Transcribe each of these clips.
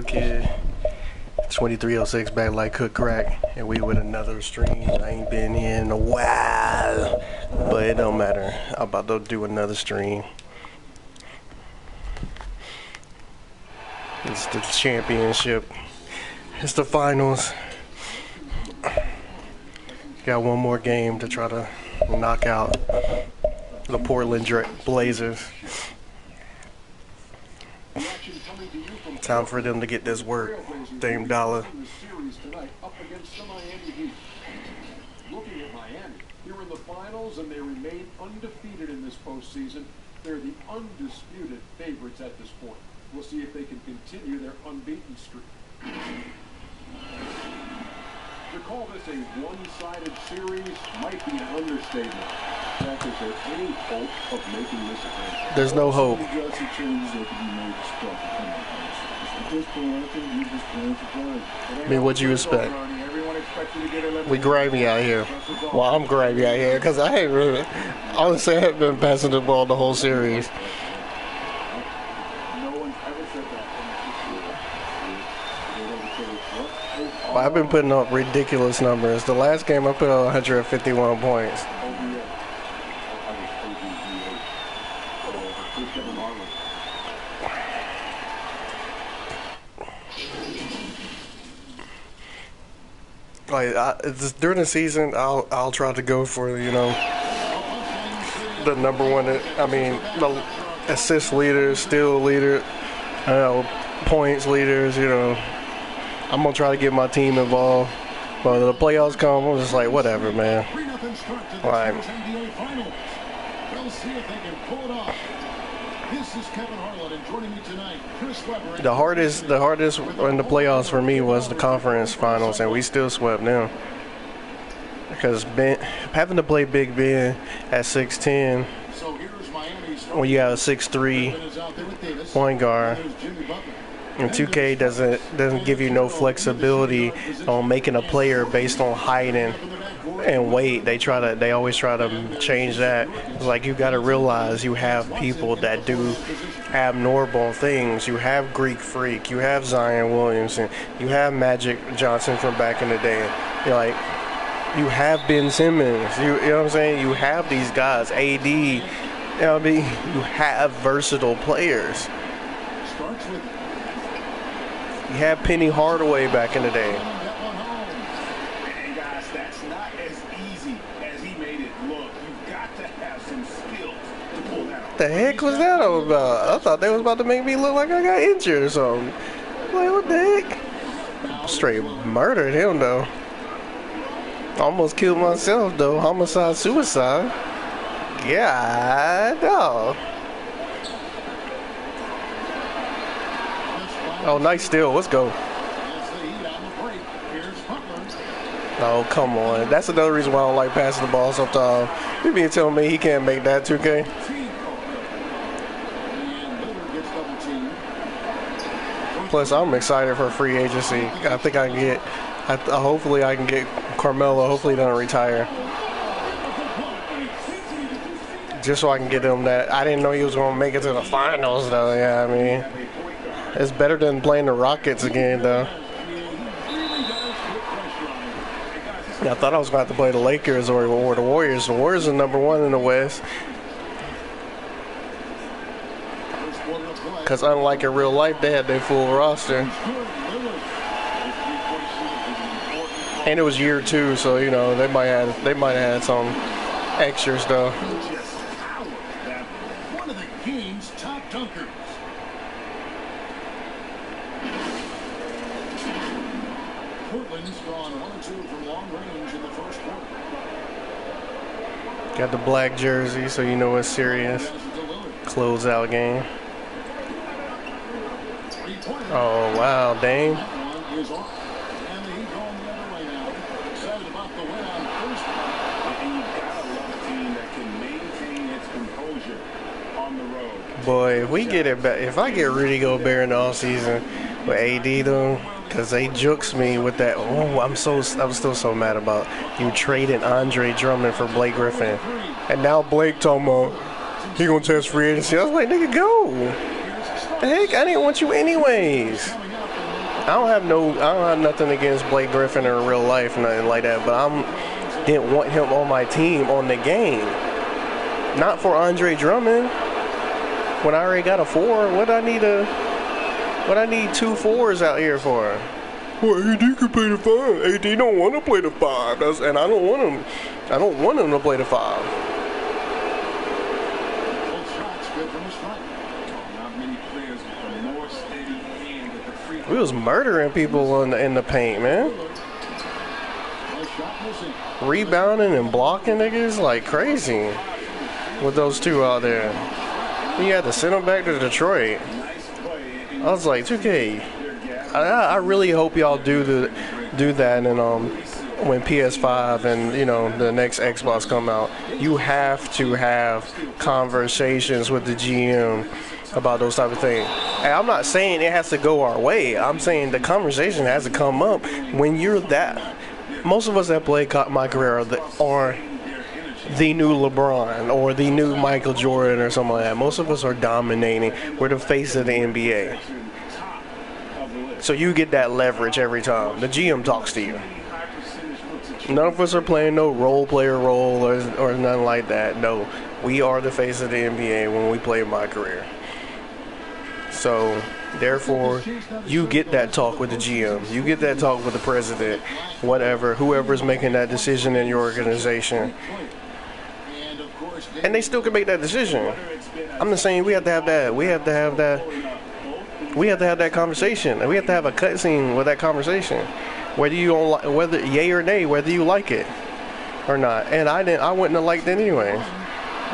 little kid. 2306 back like cook crack, and we with another stream. I ain't been here in a while, but it don't matter. I'm about to do another stream. It's the championship. It's the finals. Got one more game to try to knock out the Portland Blazers. Time for them to get this work. Dame Dollar. Looking at Miami, they're in the finals and they remain undefeated in this postseason. They're the undisputed favorites at this point. We'll see if they can continue their unbeaten streak. To call this a one-sided series might be an understatement. Jack, is there any hope of making this a game? There's no hope. I mean, what you expect? We grimy out here. Well, I'm grimy out here because I ain't really, honestly, I haven't been passing the ball the whole series. Well, I've been putting up ridiculous numbers. The last game I put up 151 points. Like during the season, I'll try to go for the number one. I mean, the assist leader, steal leader, points leaders. I'm gonna try to get my team involved. But the playoffs come, I'm just like, whatever, man. Like, the hardest in the playoffs for me was the conference finals, and we still swept them. Because having to play Big Ben at 6'10", when you have a 6'3" point guard, and 2K doesn't give you no flexibility on making a player based on height and weight. They always try to change that. It's like, you got to realize you have people that do abnormal things. You have Greek Freak, you have Zion Williamson, you have Magic Johnson from back in the day. You have Ben Simmons. You know what I'm saying? You have these guys. AD. You know what I mean? You have versatile players. You had Penny Hardaway back in the day. And guys, that's not as easy as he made it look. You've got to have some skills to pull that off. What the heck was that all about? I thought they was about to make me look like I got injured or something. Like, what the heck? Straight murdered him, though. Almost killed myself, though. Homicide, suicide. Yeah, no. Oh, nice steal. Let's go. Oh, come on. That's another reason why I don't like passing the ball sometimes. You be telling me he can't make that 2K? Plus, I'm excited for free agency. I think I can get, hopefully I can get Carmelo. Hopefully he doesn't retire. Just so I can get him that. I didn't know he was going to make it to the finals, though. Yeah, I mean. It's better than playing the Rockets again, though. I thought I was going to have to play the Lakers or the Warriors. The Warriors are number one in the West. Because unlike in real life, they had their full roster. And it was year two, so, they might have had some extras, though. One of the game's top dunkers. Portland's gone 1-2 from long range in the first quarter. Got the black jersey, so you know it's serious. Closeout game. Oh, wow, Dame. Boy, if we get it back, if I get Rudy Gobert in the offseason with AD though, because they jukes me with that. Oh, I'm still so mad about you trading Andre Drummond for Blake Griffin, and now Blake talking about he gonna test free agency. I was like, nigga, go. The heck, I didn't want you anyways. I don't have nothing against Blake Griffin in real life, nothing like that. But didn't want him on my team on the game. Not for Andre Drummond. When I already got a 4, what I need 2 4s out here for? Well, AD could play the 5. AD don't want to play the 5, and I don't want him. I don't want him to play the 5. We was murdering people in the paint, man. Rebounding and blocking niggas like crazy with those two out there. You had to send them back to Detroit. I was like, 2K, I really hope y'all do that, and when PS5 and the next Xbox come out, you have to have conversations with the GM about those type of things. And I'm not saying it has to go our way. I'm saying the conversation has to come up when you're that. Most of us that play my career are the new LeBron or the new Michael Jordan or something like that. Most of us are dominating. We're the face of the NBA. So you get that leverage every time. The GM talks to you. None of us are playing no role player role or nothing like that. No, we are the face of the NBA when we play my career. So, therefore, you get that talk with the GM. You get that talk with the president, whatever, whoever's making that decision in your organization. And they still can make that decision. I'm just saying we have to have that. We have to have that conversation. And we have to have a cutscene with that conversation. Whether yay or nay, whether you like it or not. And I wouldn't have liked it anyway.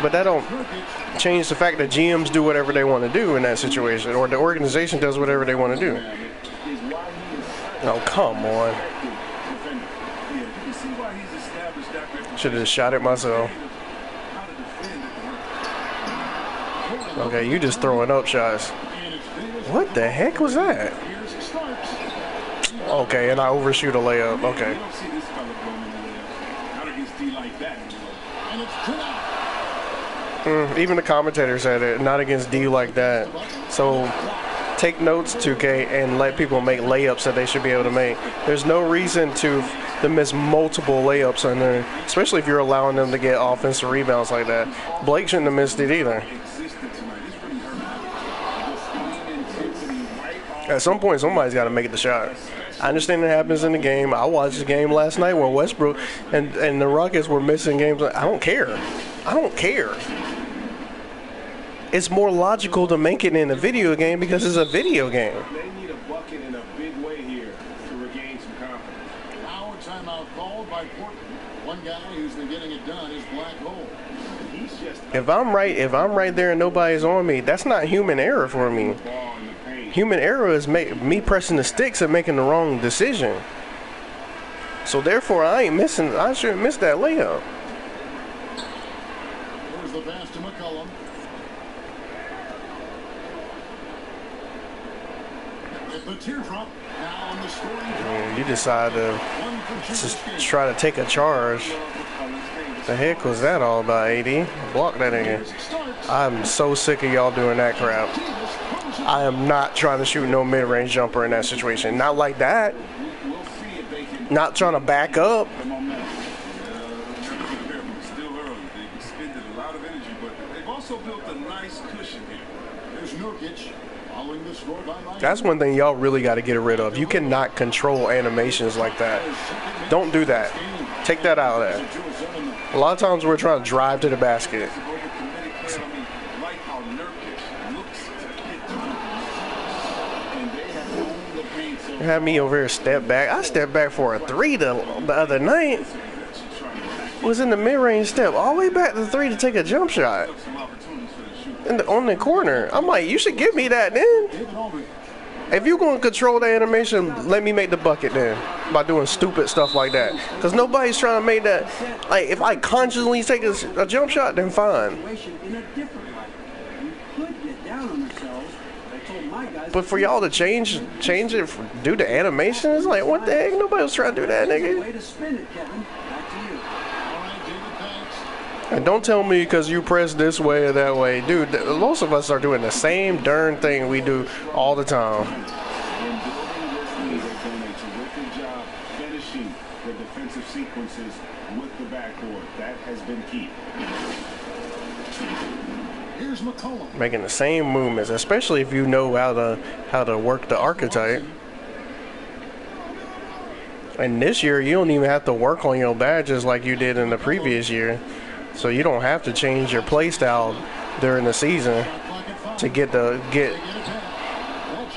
But that don't change the fact that GMs do whatever they want to do in that situation, or the organization does whatever they want to do. Oh, come on. Should have shot it myself. Okay, you just throwing up shots. What the heck was that? Okay, and I overshoot a layup. Okay. Even the commentator said it, not against D like that. So take notes, 2K, and let people make layups that they should be able to make. There's no reason to miss multiple layups on there, especially if you're allowing them to get offensive rebounds like that. Blake shouldn't have missed it either. At some point, somebody's got to make the shot. I understand it happens in the game. I watched the game last night where Westbrook and the Rockets were missing games. I don't care. I don't care. It's more logical to make it in a video game because it's a video game. They need a bucket in a big way here to regain some confidence. Now a timeout called by Portland. One guy who's been getting it done is Black Hole. If I'm right there and nobody's on me, that's not human error for me. Human error is me pressing the sticks and making the wrong decision. So therefore, I shouldn't miss that layup. Here's the pass to McCollum. The teardrop now on the scoring. You decide to just try to take a charge. The heck was that all about, AD? Block that nigga. I'm so sick of y'all doing that crap. I am not trying to shoot no mid-range jumper in that situation. Not like that. Not trying to back up. That's one thing y'all really got to get rid of. You cannot control animations like that. Don't do that. Take that out of there. A lot of times we're trying to drive to the basket. You had me over here step back. I stepped back for a 3 the other night. Was in the mid-range step all the way back to 3 to take a jump shot. On the corner. I'm like, you should give me that then. If you're going to control the animation, let me make the bucket then by doing stupid stuff like that. Because nobody's trying to make that. Like, if I consciously take a jump shot, then fine. But for y'all to change it, do the animation, it's like, what the heck? Nobody was trying to do that, nigga. And don't tell me because you press this way or that way. Dude, most of us are doing the same darn thing we do all the time. terrific job finishing the defensive sequences with the backboard. That has been key. Here's McCollum. Making the same movements, especially if you know how to work the archetype. And this year, you don't even have to work on your badges like you did in the previous year. So you don't have to change your play style during the season to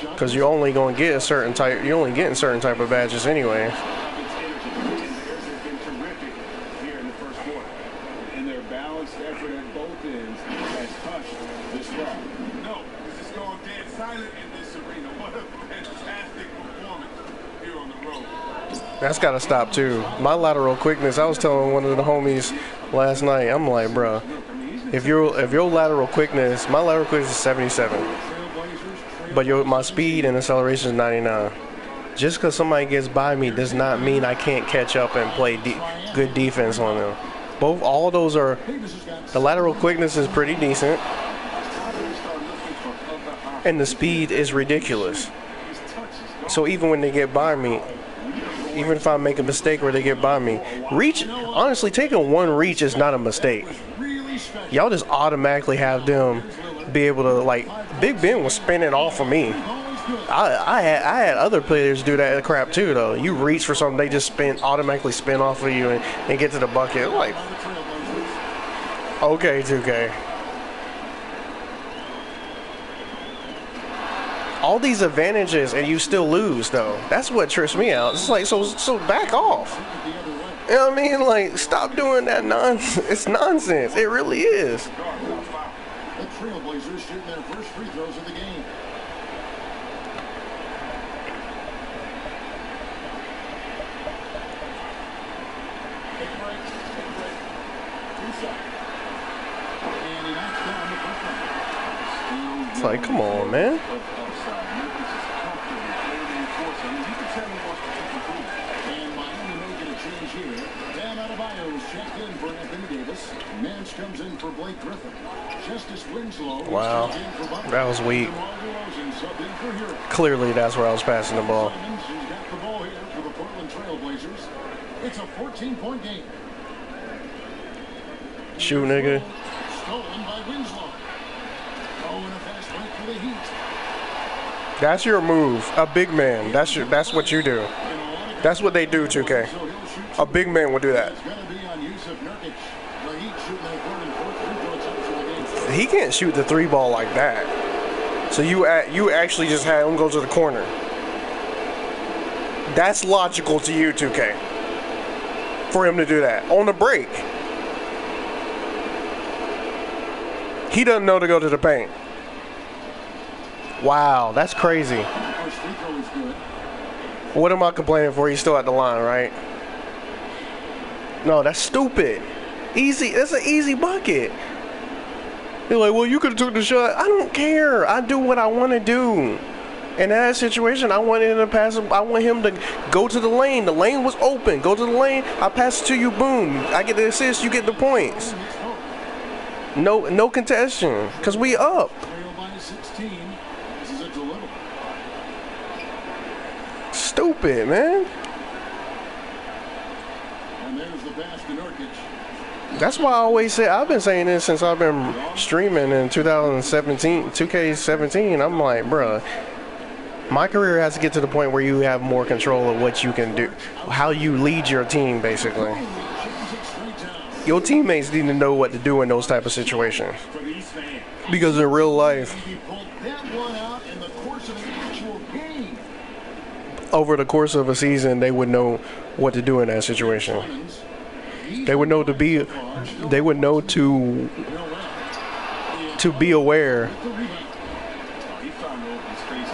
because you're only going to get a certain type. You're only getting certain type of badges anyway. Has been terrific here in the first quarter. And their balanced effort at both ends has touched this crowd. No, this is going dead silent in this arena. What a fantastic performance here on the road. That's got to stop too. My lateral quickness. I was telling one of the homies last night. I'm like, bro, if your lateral quickness, my lateral quickness is 77, but my speed and acceleration is 99. Just because somebody gets by me does not mean I can't catch up and play good defense on them. All of those are. The lateral quickness is pretty decent, and the speed is ridiculous. So even when they get by me, even if I make a mistake or they get by me, honestly, taking one reach is not a mistake. Y'all just automatically have them be able to, like, Big Ben was spinning off of me. I had other players do that crap too, though. You reach for something, they just automatically spin off of you and get to the bucket. Like, okay, 2K. All these advantages and you still lose, though. That's what trips me out. It's like, so back off. You know what I mean? Like, stop doing that nonsense. It's nonsense. It really is. The Trailblazers shooting their first free throws of the game. And he knocks down the first one. It's like, come on, man. Nance comes in for Blake Griffin. Justice Winslow. Wow, that was weak. Clearly, that's where I was passing the ball. He's got the ball here for the Portland Trailblazers. It's a 14-point game. Shoot, nigga. Stolen by Winslow. Oh, and a fast break for the Heat. That's your move. A big man. That's what you do. That's what they do, 2K. A big man would do that. He can't shoot the three ball like that. So you actually just had him go to the corner. That's logical to you, 2K. For him to do that on the break. He doesn't know to go to the paint. Wow, that's crazy. What am I complaining for? He's still at the line, right? No, that's stupid. Easy. That's an easy bucket. You're like, well, you could have took the shot. I don't care. I do what I want to do. In that situation, I want him to pass. I want him to go to the lane. The lane was open. Go to the lane. I pass it to you. Boom. I get the assist. You get the points. No contestation. Because we up. Stupid, man. And there's the pass to Nurkic. That's why I always say, I've been saying this since I've been streaming in 2017, 2K17. I'm like, bruh, my career has to get to the point where you have more control of what you can do, how you lead your team, basically. Your teammates need to know what to do in those type of situations. Because in real life, over the course of a season, they would know what to do in that situation. They would know to be aware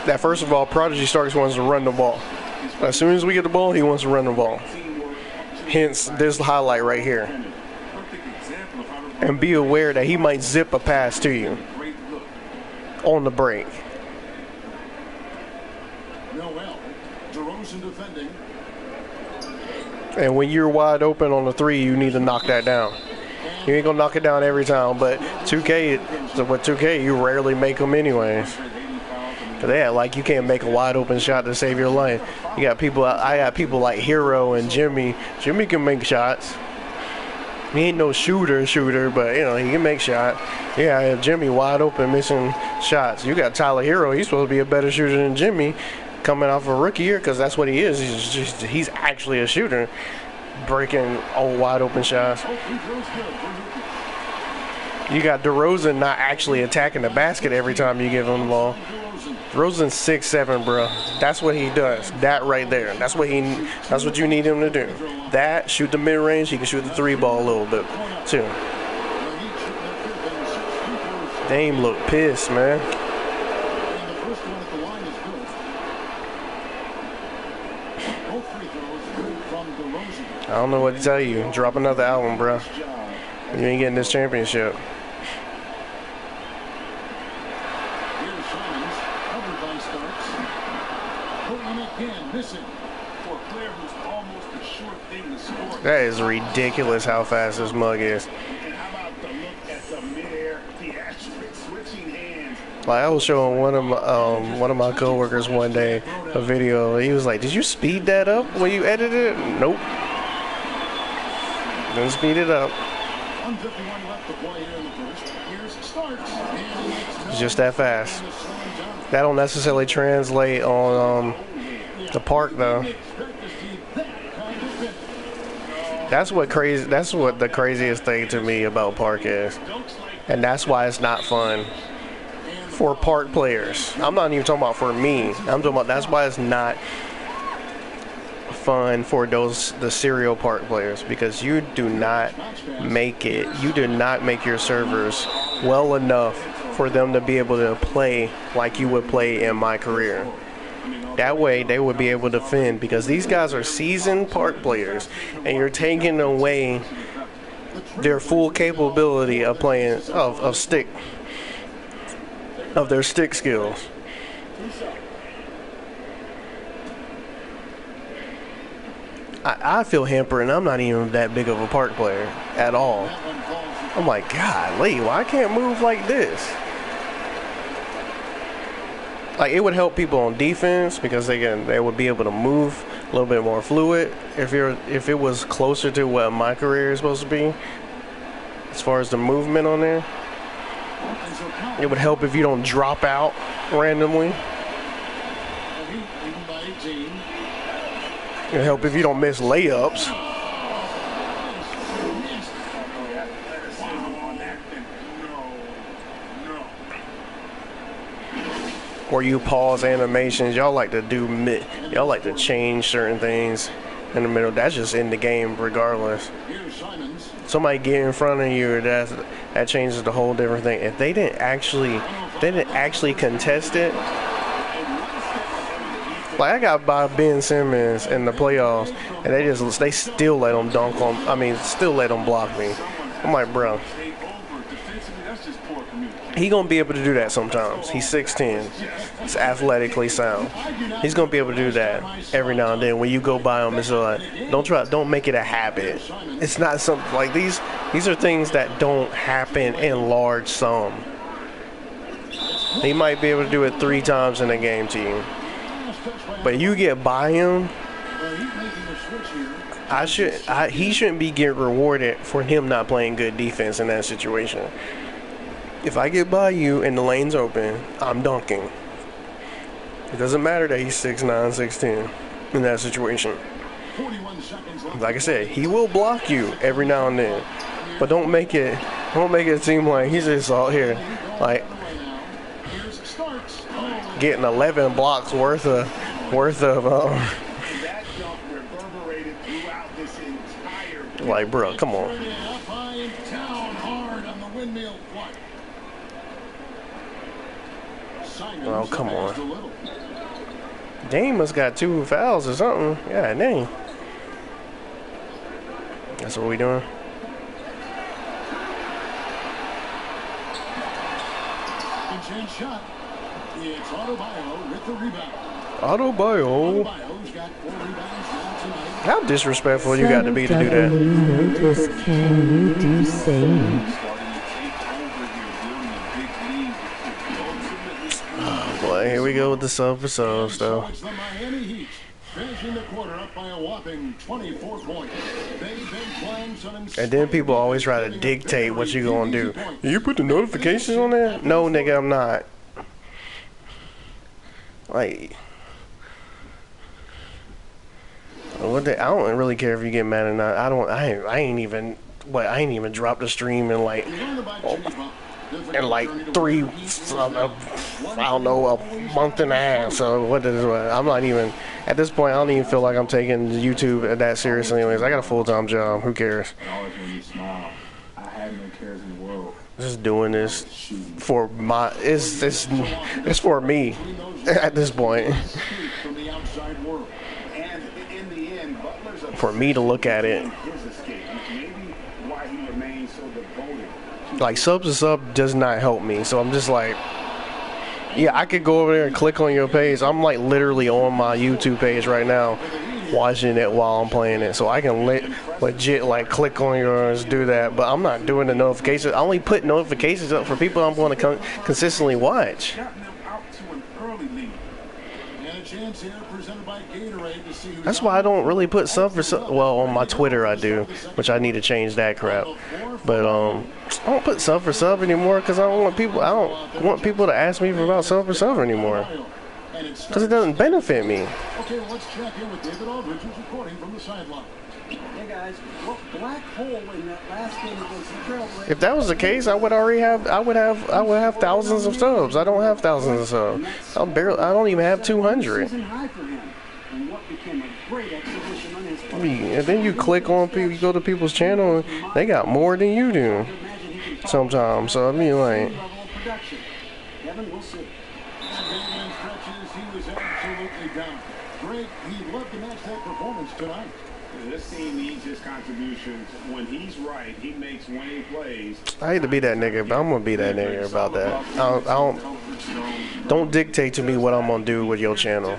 that, first of all, Prodigy Starks wants to run the ball. As soon as we get the ball, he wants to run the ball. Hence this highlight right here. And be aware that he might zip a pass to you on the break. And when you're wide open on the three, you need to knock that down. You ain't gonna knock it down every time, but 2K, you rarely make them anyways. Cause they act like you can't make a wide open shot to save your life. You got people. I got people like Hero and Jimmy. Jimmy can make shots. He ain't no shooter, but you know he can make shots. Yeah, I have Jimmy wide open missing shots. You got Tyler Hero. He's supposed to be a better shooter than Jimmy, coming off a rookie year, because that's what he is. He's actually a shooter, breaking old wide open shots. You got DeRozan not actually attacking the basket every time you give him the ball. DeRozan's 6'7", bro. That's what he does. That right there. That's what you need him to do. That, shoot the mid range. He can shoot the 3-ball a little bit too. Dame look pissed, man. I don't know what to tell you. Drop another album, bro. You ain't getting this championship. That is ridiculous how fast this mug is. Like, I was showing one of my coworkers one day a video. He was like, "Did you speed that up when you edited it?" Nope. Didn't speed it up. It's just that fast. That don't necessarily translate on the park though. That's what the craziest thing to me about park is, and that's why it's not fun for park players. I'm not even talking about for me. I'm talking about that's why it's not fun for the serial park players, because you do not make your servers well enough for them to be able to play like you would play in my career. That way they would be able to defend, because these guys are seasoned park players and you're taking away their full capability of playing of their stick skills. I feel hampered, and I'm not even that big of a park player at all. I'm like, golly, why I can't move like this? Like, it would help people on defense, because they would be able to move a little bit more fluid if it was closer to what my career is supposed to be as far as the movement on there. It would help if you don't drop out randomly. It would help if you don't miss layups. Or you pause animations. Y'all like to change certain things in the middle. That's just in the game regardless. Somebody get in front of you, that changes the whole different thing. If they didn't actually contest it, like I got by Ben Simmons in the playoffs, and they still let him dunk on. I mean, still let him block me. I'm like, bro, he gonna be able to do that sometimes. He's 6'10". He's athletically sound. He's gonna be able to do that every now and then. When you go by him, it's like, don't make it a habit. It's not something like these. These are things that don't happen in large sum. He might be able to do it 3 times in a game, team. But you get by him, he shouldn't be getting rewarded for him not playing good defense in that situation. If I get by you and the lane's open, I'm dunking. It doesn't matter that he's 6'9", 6'10" in that situation. Like I said, he will block you every now and then, but don't make it seem like he's just out here like getting 11 blocks worth of like, bro, come on. Oh, come on. Dame must got 2 fouls or something. Yeah, dang. That's what we doing. It's Autobio with the rebound. Autobio. How disrespectful you got to be to do that? Notice, can you do same? Oh boy, here we go with the sub for subs, though. So it's the Miami Heat finishing the quarter up by a whopping 24 points. They've been playing some And then people always try to dictate what you gonna do. You put the notifications on there? No, nigga, I'm not. Like, I don't really care if you get mad or not. I ain't even dropped the stream in like three, I don't know, a month and a half. So I'm not even, at this point, I don't even feel like I'm taking YouTube that seriously anyways. I got a full-time job. Who cares? Always when you smile, I have no cares in the world. Just doing this for my, it's for me at this point. from the outside world. And in the end, Butler's For me to look at it. his escape. Maybe why he remains so devoted. Like, sub to sub does not help me. So I'm just like, yeah, I could go over there and click on your page. I'm like literally on my YouTube page right now, watching it while I'm playing it. So I can legit like click on yours, do that. But I'm not doing the notifications. I only put notifications up for people I'm going to consistently watch. Gotten them out to an early lead. And a chance here presented by Gatorade to see who's That's why I don't really put sub for sub. Well, on my Twitter I do, which I need to change that crap. But I don't put sub for sub anymore because I don't want people to ask me about sub for sub anymore. Because it doesn't benefit me. Okay, well, let's check in with David Aldridge, who's reporting from the sideline. Hey guys, what black hole in that last game against the Trailblazers? If that was the case, I would have thousands of subs. I don't have thousands of subs. I don't even have 200. Season high for him, and what became a great exhibition on his part. And then you click on people, you go to people's channel, and they got more than you do sometimes. So I mean, like, Level of production. Kevin, we'll see. And stretches, he was absolutely down. Great, he'd love to match that performance tonight. This team needs his contributions. When he's right, he makes winning plays. I hate to be that nigga, but I'm gonna be that nigga about that. Don't dictate to me what I'm gonna do with your channel.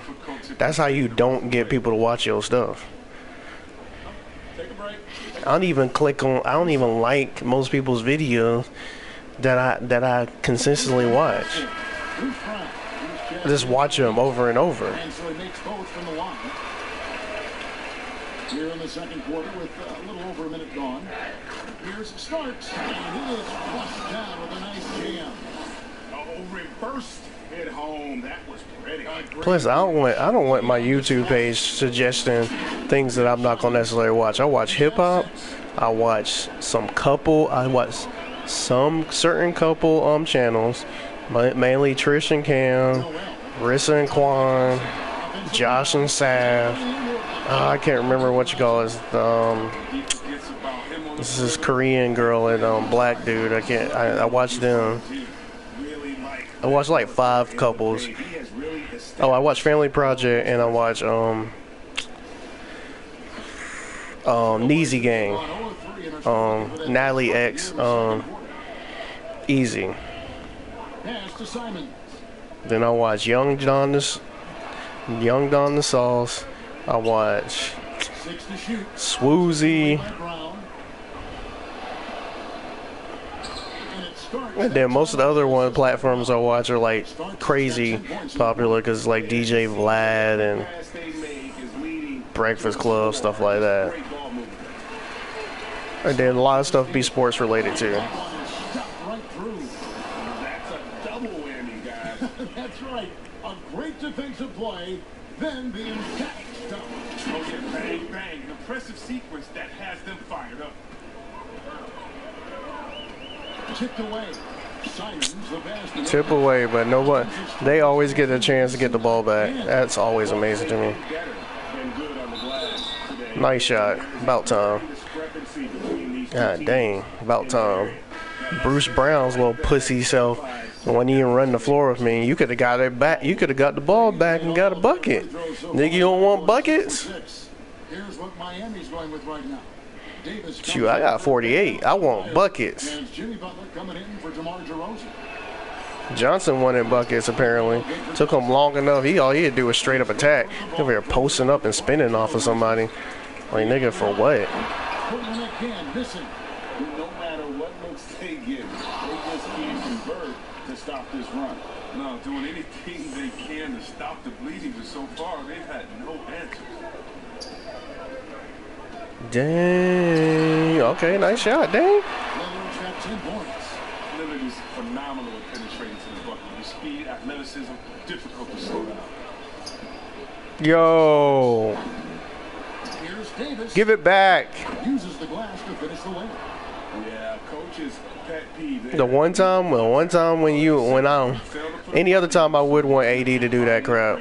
That's how you don't get people to watch your stuff. Take a break. I don't even like most people's videos that I consistently watch. I just watch them over and over. And so he makes both from the line. Here in the second quarter with a little over a minute gone. Here's Starks, and he is flushed down with a nice jam. Oh, reversed it home. That was pretty. Plus, I don't want my YouTube page suggesting things that I'm not gonna necessarily watch. I watch hip hop. I watch some certain couple channels, mainly Trish and Cam, Rissa and Quan, Josh and Sav. I can't remember what you call it. This is Korean girl and black dude. I watch them. I watch like 5 couples. Oh, I watch Family Project and I watch Neezy Gang, Natalie X, Easy. Then I watch Young Don the Sauce. I watch Swoozy. And then most of the other platforms I watch are like crazy popular because like DJ Vlad and Breakfast Club, stuff like that. And then a lot of stuff be sports related too. That's a double whammy, guys. That's right. A great defensive play, then the emphatic stop. Okay, bang, bang. An impressive sequence that has them fired up. Tipped away. Simons, the best. Tip away, but nobody. They always get a chance to get the ball back. That's always amazing to me. Nice shot. About time. God dang. About time. Bruce Brown's little pussy self wasn't even running the floor with me. You could have got it back. You could have got the ball back and got a bucket. Nigga, you don't want buckets? Here's what Miami's going with right now. Shoot, I got 48. I want buckets. And Jimmy Butler coming in for DeMar DeRozan. Johnson wanted buckets, apparently. Took him long enough. All he had to do was straight up attack. Over here posting up and spinning off of somebody. Like, nigga, for what? Portland again missing. No matter what looks they give, they just can't convert to stop this run. No, doing anything they can to stop the bleeding, but so far they've had no answers. Dang. Okay, nice shot. Dang. Lillard's got 10 points. Lillard is phenomenal at penetrating to the bucket. With speed, athleticism, difficult to slow down. Yo. Here's Davis. Give it back. Uses the glass to finish the layup. Yeah, coach's pet peeve. The one time any other time I would want AD to do that crap.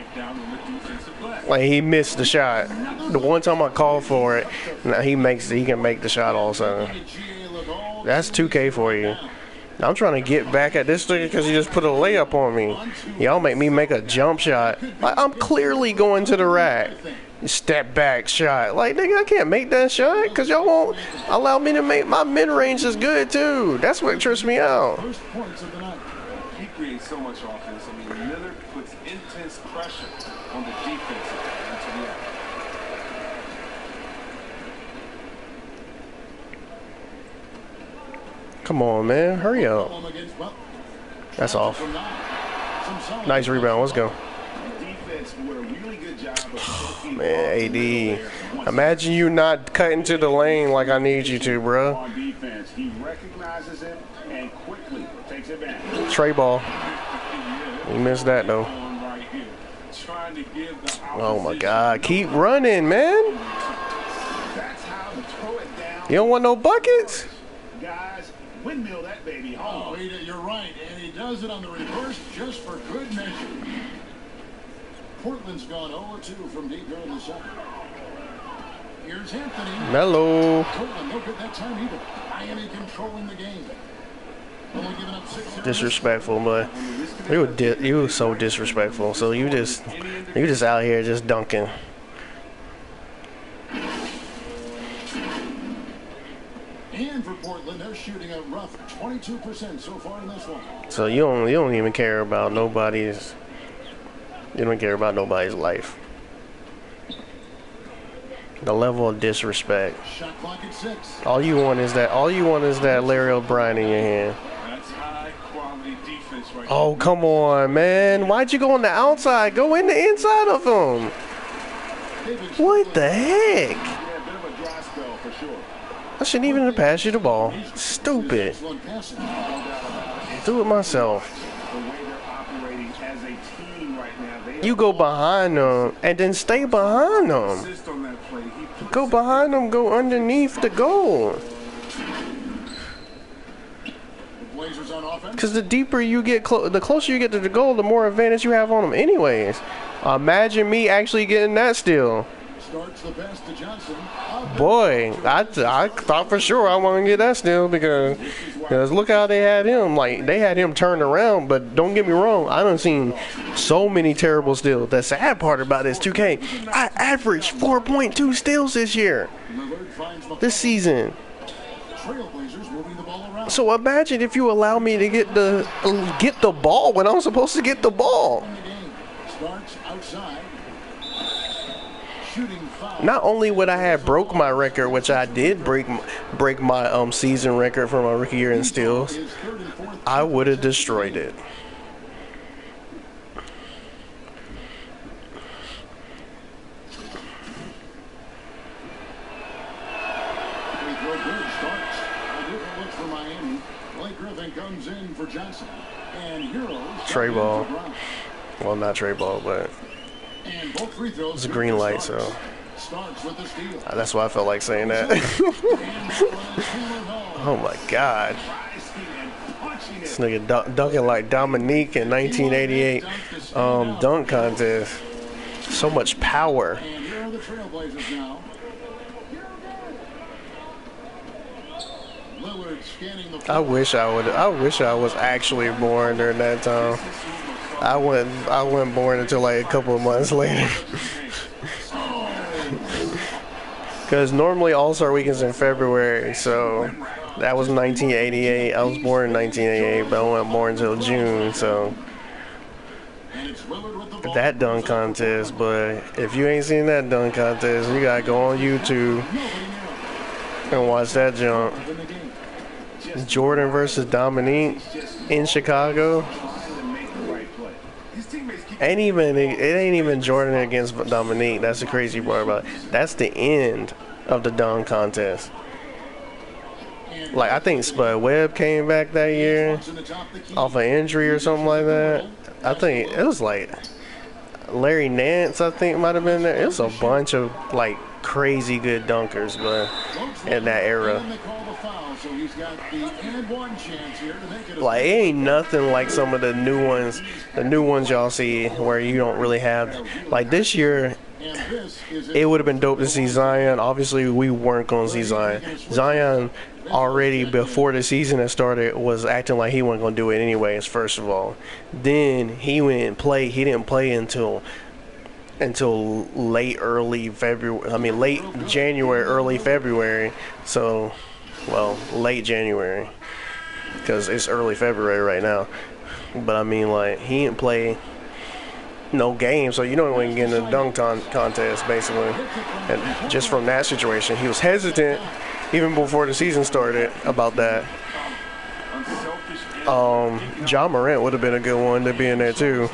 Like he missed the shot. The one time I called for it, now he can make the shot all of a sudden. That's 2K for you. I'm trying to get back at this nigga because he just put a layup on me. Y'all make me make a jump shot. Like, I'm clearly going to the rack. Step back shot. Like, nigga, I can't make that shot because y'all won't allow me to make my mid-range is good too. That's what trips me out. First points of the night. He creates so much offense. I mean, Miller puts intense pressure on the defense to react. Come on, man. Hurry up. That's off. Nice rebound. Let's go. Man, AD. Imagine you not cutting to the lane like I need you to, bro. On defense, he recognizes it and quickly takes it back. Tray ball. You missed that, though. Oh, my God. Keep running, man. You don't want no buckets? Guys, windmill that baby home. Oh, you're right, and he does it on the reverse just for good measure. Portland's gone 0-2 from deep here in the second. Here's Anthony. Mellow. Portland no good that time either. Miami controlling the game. Only giving up 6 here. Disrespectful, but you were so disrespectful. So you just out here just dunking. And for Portland, they're shooting a rough 22% so far in this one. So you don't even care about nobody's. You don't care about nobody's life. The level of disrespect. Shot clock at 6. All you want is that Larry O'Brien in your hand. That's high quality defense right Oh, come on, man. Why'd you go on the outside? Go in the inside of him. What the heck? Yeah, a bit of a dry spell for sure. I shouldn't even have passed you the ball. Stupid. Do it myself. The way they're operating as a team right now, they You go behind them and then stay behind them. insist on that play. Go behind them, go underneath the goal. The Blazers on offense. Because the deeper you get, the closer you get to the goal, the more advantage you have on them anyways. Imagine me actually getting that steal. Starts the pass to Johnson. Boy, I thought for sure I want to get that steal because look how they had him. Like, they had him turned around, but don't get me wrong. I done seen so many terrible steals. The sad part about this 2K, I averaged 4.2 steals this year. This season. Trailblazers moving the ball around. So imagine if you allow me to get the ball when I'm supposed to get the ball. In the game. Starts outside. Shooting foul. Not only would I have broke my record, which I did break my season record for my rookie year in steals, Is third and fourth. I would have destroyed it. Free throw good. Starks. A different look for Miami. Blake Griffin comes in for Johnson. And Heroes. Trey ball. Well, not trade ball, but And both free throws. it's a green light, so Starks with the steal. that's why I felt like saying that. Oh my God. This nigga dunking like Dominique in 1988 dunk contest. So much power. And here are the Trailblazers now. Lillard scanning the I wish I was actually born during that time. I wasn't born until like a couple of months later. Because normally All-Star Weekend's in February, so that was 1988. I was born in 1988, but I wasn't born until June, so And it's Lillard with the ball. that dunk contest. But if you ain't seen that dunk contest, you gotta go on YouTube and watch that jump. In the game. Jordan versus Dominique in Chicago. it ain't even Jordan against Dominique. That's the crazy part about it. That's the end of the dunk contest. Like, I think Spud Webb came back that year off an injury or something like that. I think it was like Larry Nance, I think, might have been there. It was a bunch of like crazy good dunkers, but in that era. Like, it ain't nothing like some of the new ones y'all see where you don't really have, like this year. It would have been dope to see Zion. Obviously, we weren't going to see Zion. Zion already before the season had started was acting like he wasn't going to do it anyways. First of all, then he went and played. He didn't play until late January, early February. So, well, late January because it's early February right now. But I mean, like, he didn't play no game, so you don't even get in the dunk contest, basically. And just from that situation, he was hesitant even before the season started about that. John Morant would have been a good one to be in there too,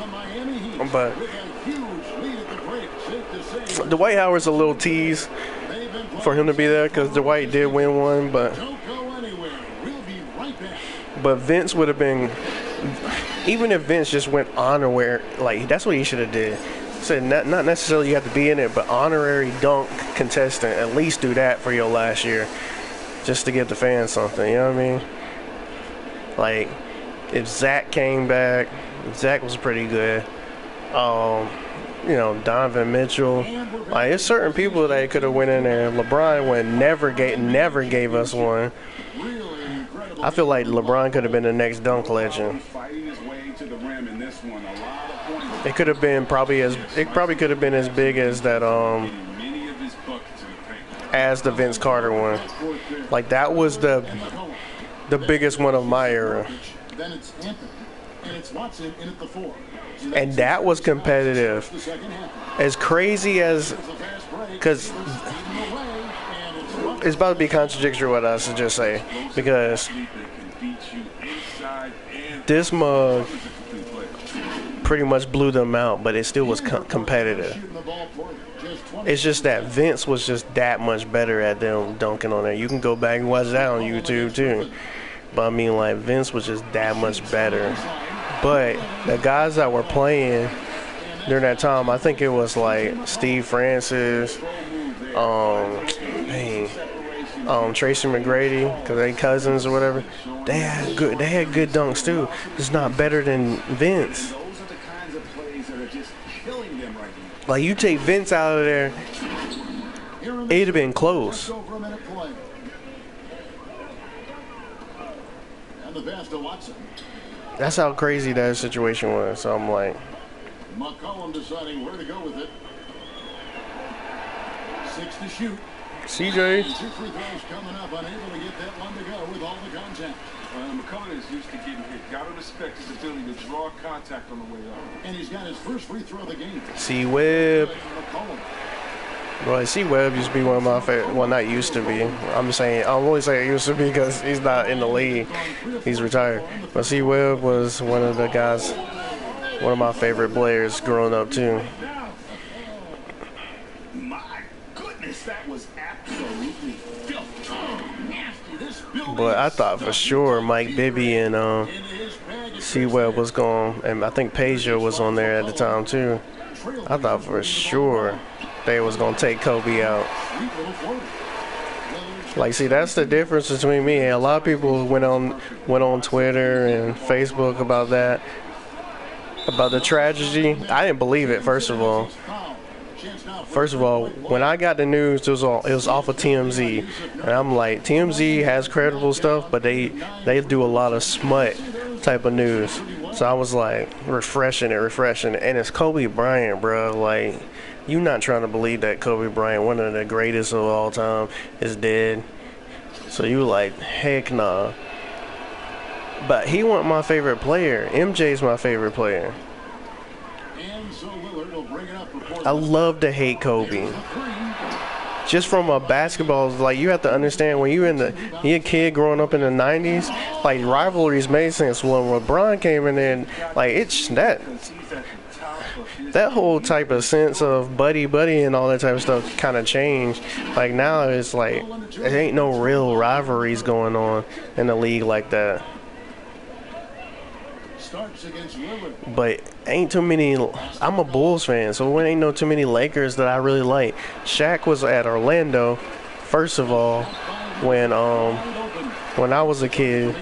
but Dwight Howard's a little tease for him to be there because Dwight did win one, but Vince would have been. Even if Vince just went honorary, like, that's what he should have did. Said not necessarily you have to be in it, but honorary dunk contestant. At least do that for your last year, just to give the fans something. You know what I mean? Like, if Zach came back, Zach was pretty good. Donovan Mitchell. Like, there's certain people that could have went in there. LeBron never gave us one. I feel like LeBron could have been the next dunk legend. It could have been probably could have been as big as that as the Vince Carter one. Like, that was the biggest one of my era. And that was competitive. As crazy as, because it's about to be contradictory what I should just say, because this mug pretty much blew them out, but it still was competitive. It's just that Vince was just that much better at them dunking on there. You can go back and watch that on YouTube too. But I mean, like, Vince was just that much better. But the guys that were playing during that time, I think it was like Steve Francis, Tracy McGrady, because they cousins or whatever. They had good dunks too. It's not better than Vince. Like, you take Vince out of there, it'd have been close. That's how crazy that situation was. So I'm like, McCollum deciding where to go with it. 6 to shoot. CJ. 2 free throws coming up, unable to get that one to go with all the contact. McCollum is used to getting hit. Gotta respect his ability to draw contact on the way up. And he's got his first free throw of the game. C-Webb. Boy, C-Webb used to be one of my favorite. Well, not used to be. I'm only saying used to be because he's not in the league. He's retired. But C-Webb was one of the guys, one of my favorite players growing up too. My goodness, that was absolutely filthy. But I thought for sure Mike Bibby and C-Webb was going, and I think Peja was on there at the time too. I thought for sure they was gonna take Kobe out. Like, see, that's the difference between me. A lot of people went on Twitter and Facebook about that, about the tragedy. I didn't believe it. First of all, when I got the news, it was off of TMZ, and I'm like, TMZ has credible stuff, but they do a lot of smut type of news. So I was like, refreshing, and it's Kobe Bryant, bro. Like, you not trying to believe that Kobe Bryant, one of the greatest of all time, is dead. So you like, heck nah. But he wasn't my favorite player. MJ's my favorite player. I love to hate Kobe. Just from a basketball, like, you have to understand, when you're a kid growing up in the 90s, like, rivalries made sense. When LeBron came in there, like, that whole type of sense of buddy and all that type of stuff kind of changed. Like now it's like there ain't no real rivalries going on in the league like that. Starks against Lillard. But ain't too many. I'm a Bulls fan, so there ain't no too many Lakers that I really like. Shaq was at Orlando, first of all, when I was a kid.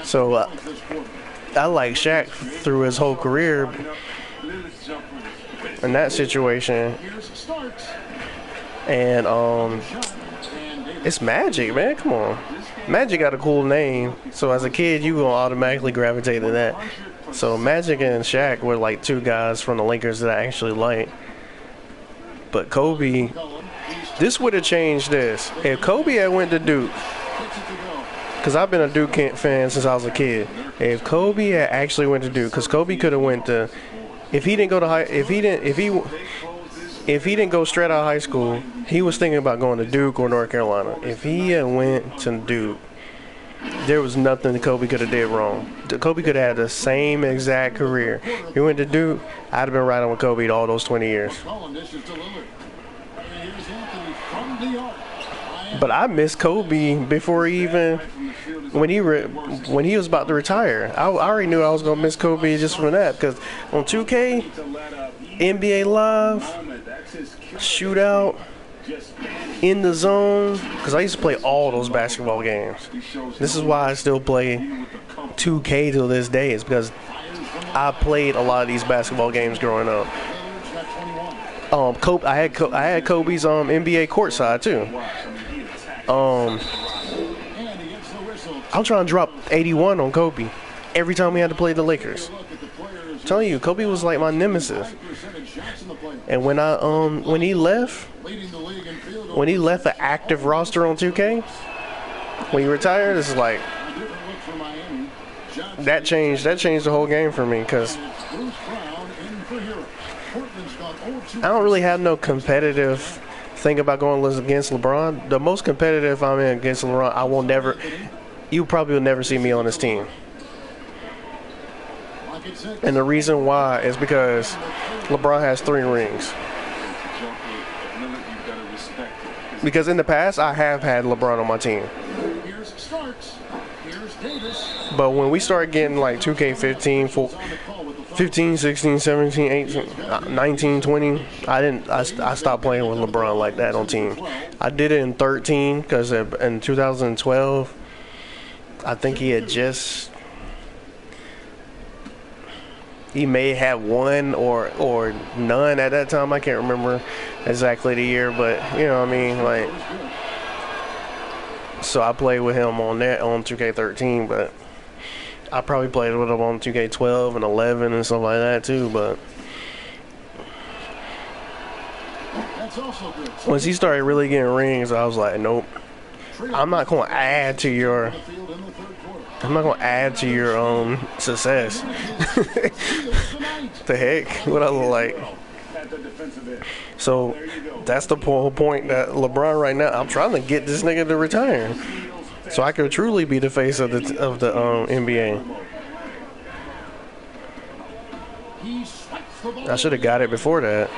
So I like Shaq through his whole career in that situation. And it's Magic, man. Come on. Magic got a cool name, so as a kid you gonna automatically gravitate to that. So Magic and Shaq were like two guys from the Lakers that I actually like. But Kobe, this would have changed this. If Kobe had went to Duke, because I've been a Duke fan since I was a kid. If Kobe had actually went to Duke, because Kobe could have went to, if he didn't go straight out of high school, he was thinking about going to Duke or North Carolina. If he had went to Duke, there was nothing that Kobe could have did wrong. Kobe could have had the same exact career. He went to Duke, I'd have been riding with Kobe all those 20 years. But I miss Kobe before he even, when he was about to retire. I already knew I was going to miss Kobe just from that, because on 2K, NBA Live, Shootout, In the Zone, because I used to play all those basketball games. This is why I still play 2K till this day. It's because I played a lot of these basketball games growing up. I had Kobe's NBA courtside too. I'm trying to drop 81 on Kobe every time we had to play the Lakers. I'm telling you, Kobe was like my nemesis. And when he left the active roster on 2K, when he retired, it's like that changed the whole game for me, because I don't really have no competitive thing about going against LeBron. The most competitive I'm in against LeBron, you probably will never see me on this team. And the reason why is because LeBron has 3 rings. Because in the past, I have had LeBron on my team. But when we started getting like 2K15, 15, 16, 17, 18, 19, 20, I stopped playing with LeBron like that on teams. I did it in 13 because in 2012, I think he may have one or none at that time. I can't remember exactly the year, but you know what I mean, like. So I played with him on 2K13, but I probably played with him on 2K12 and 11 and stuff like that too. But once he started really getting rings, I was like, nope. I'm not going to add to your success. The heck? What I look like? So that's the whole point that LeBron right now, I'm trying to get this nigga to retire so I could truly be the face of the NBA. I should have got it before that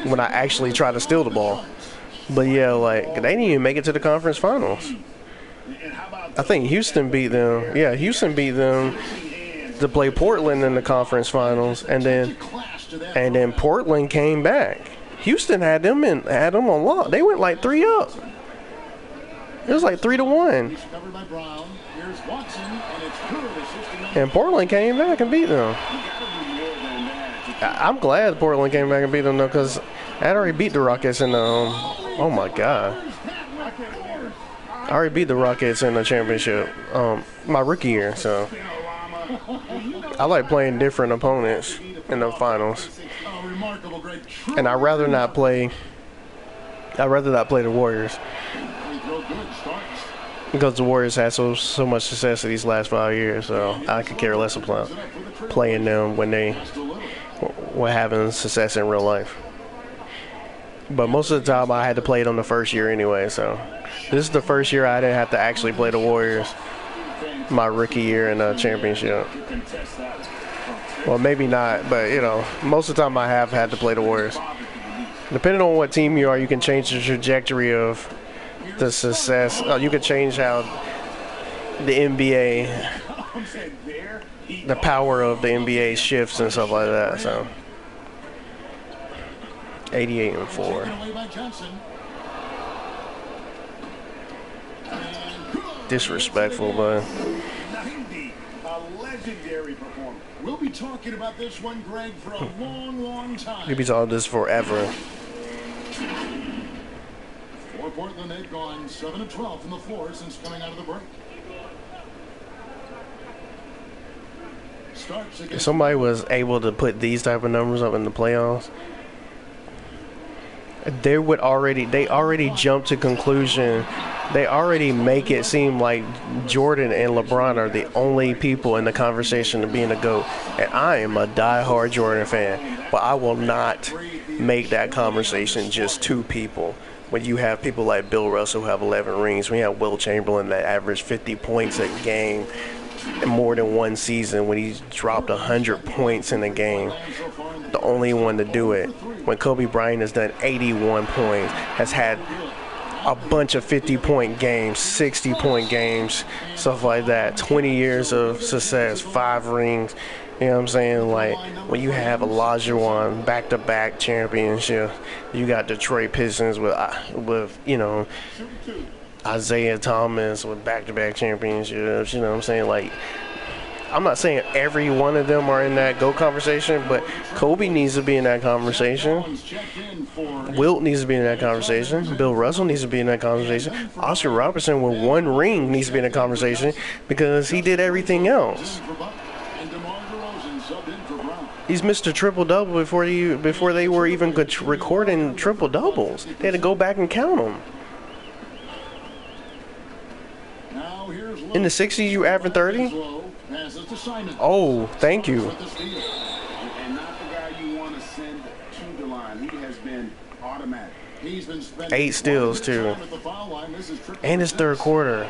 when I actually tried to steal the ball. But yeah, like they didn't even make it to the conference finals. I think Houston beat them. Yeah, Houston beat them to play Portland in the conference finals, and then Portland came back. Houston had them on lock. They went like 3 up. It was like 3-1. And Portland came back and beat them. I'm glad Portland came back and beat them though, because I already beat the Rockets in the. Oh my God. I already beat the Rockets in the championship, my rookie year. So I like playing different opponents in the finals, and I'd rather not play the Warriors, because the Warriors had so much success in these last 5 years. So I could care less about playing them when they were having success in real life. But most of the time I had to play them the first year anyway. So this is the first year I didn't have to actually play the Warriors, my rookie year in a championship. Well, maybe not, but most of the time I have had to play the Warriors. Depending on what team you are, you can change the trajectory of the success. You can change how the NBA, the power of the NBA shifts and stuff like that. So, 88-4. Disrespectful, but. A legendary performance. We'll be talking about this one, Greg, for a long, long time. We'll be talking this forever. For Portland, they've gone 7 of 12 from the floor since coming out of the break. If somebody was able to put these type of numbers up in the playoffs, they already jump to conclusion. They already make it seem like Jordan and LeBron are the only people in the conversation of being a GOAT. And I am a diehard Jordan fan, but I will not make that conversation just two people. When you have people like Bill Russell who have 11 rings, when you have Will Chamberlain that averaged 50 points a game in more than one season, when he's dropped 100 points in a game, the only one to do it. When Kobe Bryant has done 81 points, has had a bunch of 50-point games, 60-point games, stuff like that. 20 years of success, 5 rings. You know what I'm saying? Like, when you have Olajuwon back-to-back championship, you got Detroit Pistons with Isaiah Thomas with back-to-back championships. You know what I'm saying? Like, I'm not saying every one of them are in that GOAT conversation, but Kobe needs to be in that conversation. Wilt needs to be in that conversation. Bill Russell needs to be in that conversation. Oscar Robertson with 1 ring needs to be in that conversation because he did everything else. He's Mr. Triple-Double before they were even recording triple-doubles. They had to go back and count them. In the 60s, you averaged 30? Oh, thank you. And not the guy you want to send to the line. He has been automatic. 8 steals, too. And it's third quarter.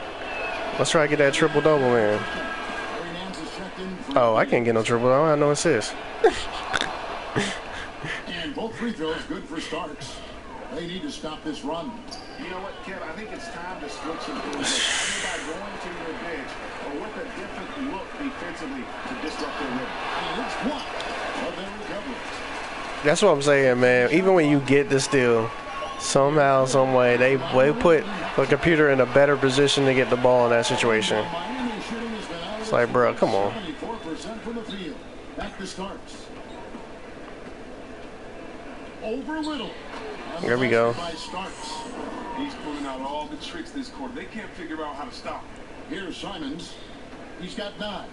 Let's try to get that triple-double in. Oh, I can't get no triple-double. I have no assists. And both free throws good for Starks. They need to stop this run. You know what, Kev? I think it's time to switch some things up. Either by going to your bench or with a different look defensively to disrupt their rhythm. And it's one of their recoveries. That's what I'm saying, man. Even when you get the steal, somehow, some way, they put the computer in a better position to get the ball in that situation. It's like, bro, come on. 74% from the field. Back to Starks. Over Little. Here we go. He's pulling out all the tricks this quarter. They can't figure out how to stop him. Here's Simons. He's got 9.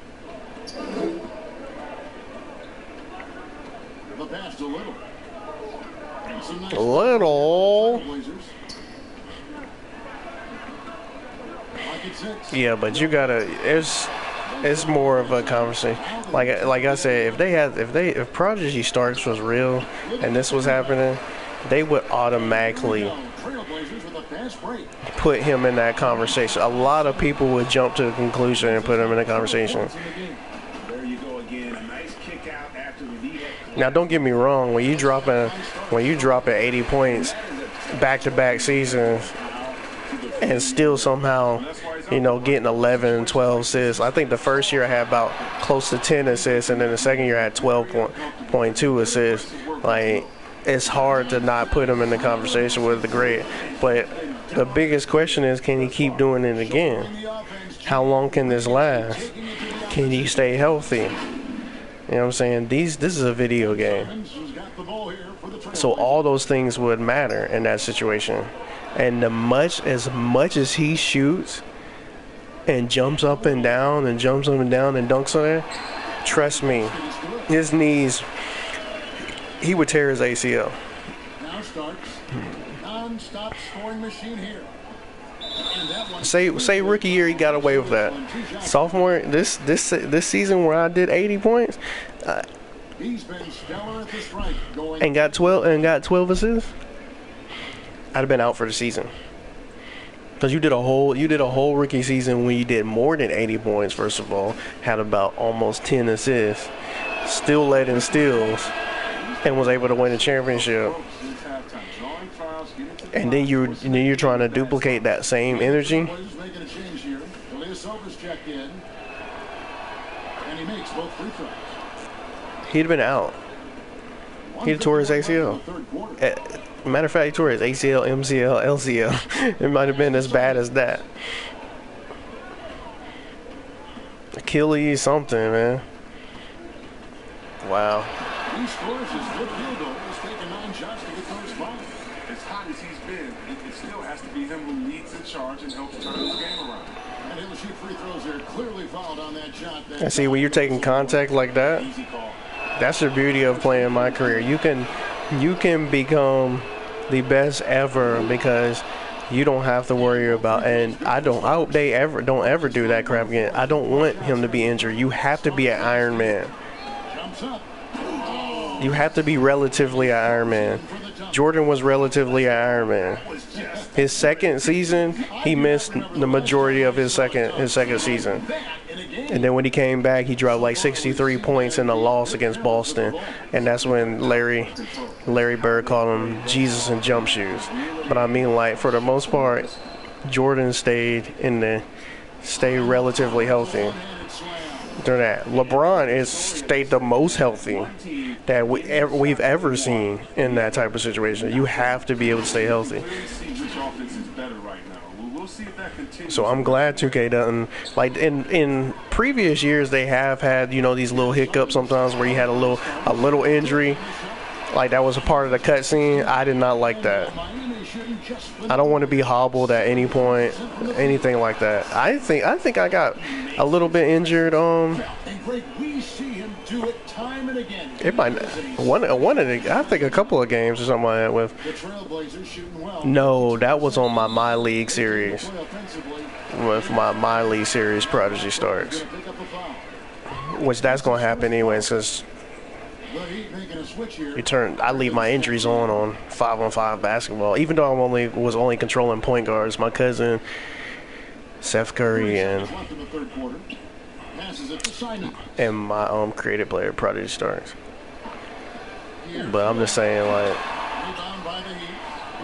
The pass to Little. Nice Little. Yeah, but you gotta. It's more of a conversation. Like I said, if Prodigy Starks was real and this was happening, they would automatically put him in that conversation. A lot of people would jump to the conclusion and put him in the conversation. There you go again. A nice kick out after the lead. Now, don't get me wrong. When you dropping 80 points back-to-back seasons and still somehow, getting 11, 12 assists. I think the first year I had about close to 10 assists, and then the second year I had 12.2 assists. Like, it's hard to not put him in the conversation with the great. But the biggest question is, can he keep doing it again? How long can this last? Can he stay healthy? You know what I'm saying? This is a video game. So all those things would matter in that situation. And as much as he shoots and jumps up and down and dunks on it, trust me, his knees, he would tear his ACL. Now Starks. Non-stop scoring machine here. Say rookie year he got away with that. Sophomore, this season where I did 80 points, he's been stellar at this right, and got 12 assists, I'd have been out for the season. Because you did a whole rookie season when you did more than 80 points. First of all, had about almost 10 assists, still led in steals and was able to win the championship. And then you're trying to duplicate that same energy. Making a change here. Silver's checked in, and he makes both free throws. He'd have been out. He tore his ACL. Matter of fact, he tore his ACL, MCL, LCL. It might have been as bad as that. Achilles, something, man. Wow. He scores his fifth field goal. He's taken 9 shots to get those 5. As hot as he's been, it still has to be him who leads the charge and helps turn this game around. And he'll shoot free throws there. Clearly fouled on that shot. And see, when you're taking contact like that, that's the beauty of playing my career. You can become the best ever because you don't have to worry about. And I hope they don't ever do that crap again. I don't want him to be injured. You have to be an Iron Man. You have to be relatively an Iron Man. Jordan was relatively an Iron Man. His second season, he missed the majority of his second season. And then when he came back, he dropped like 63 points in a loss against Boston. And that's when Larry Bird called him Jesus in jump shoes. But I mean, like, for the most part, Jordan stayed relatively healthy during that. LeBron stayed the most healthy that we've ever seen in that type of situation. You have to be able to stay healthy. So I'm glad 2K doesn't, like, in previous years they have had, you know, these little hiccups sometimes where you had a little injury, like that was a part of the cutscene. I did not like that. I don't want to be hobbled at any point, anything like that. I think I got a little bit injured. It might one of the, I think a couple of games or something like that with. No, that was on my League series. With my League series, Prodigy Starks. Which that's gonna happen anyways, because I leave my injuries on 5-on-5 basketball. Even though I was only controlling point guards, my cousin Seth Curry and my creative player Prodigy Starks. But I'm just saying, like,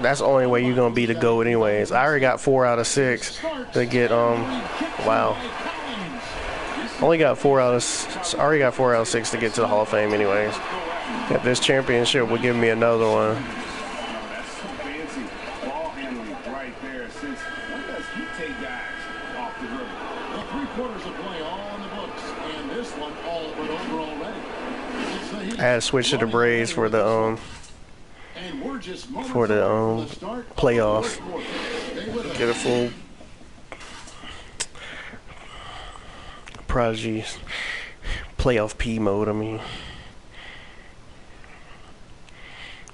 that's the only way you're gonna be the GOAT anyways. I already got 4 out of 6 to get wow. I already got 4 out of 6 to get to the Hall of Fame anyways. If this championship would give me another one. That's some fancy ball handling right there. Since when does he take guys off the dribble? Well, 3 quarters of play all in the books, and this one all but over already. I had to switch to the Braves for the playoffs. Get a full Prodigy playoff P mode. I mean,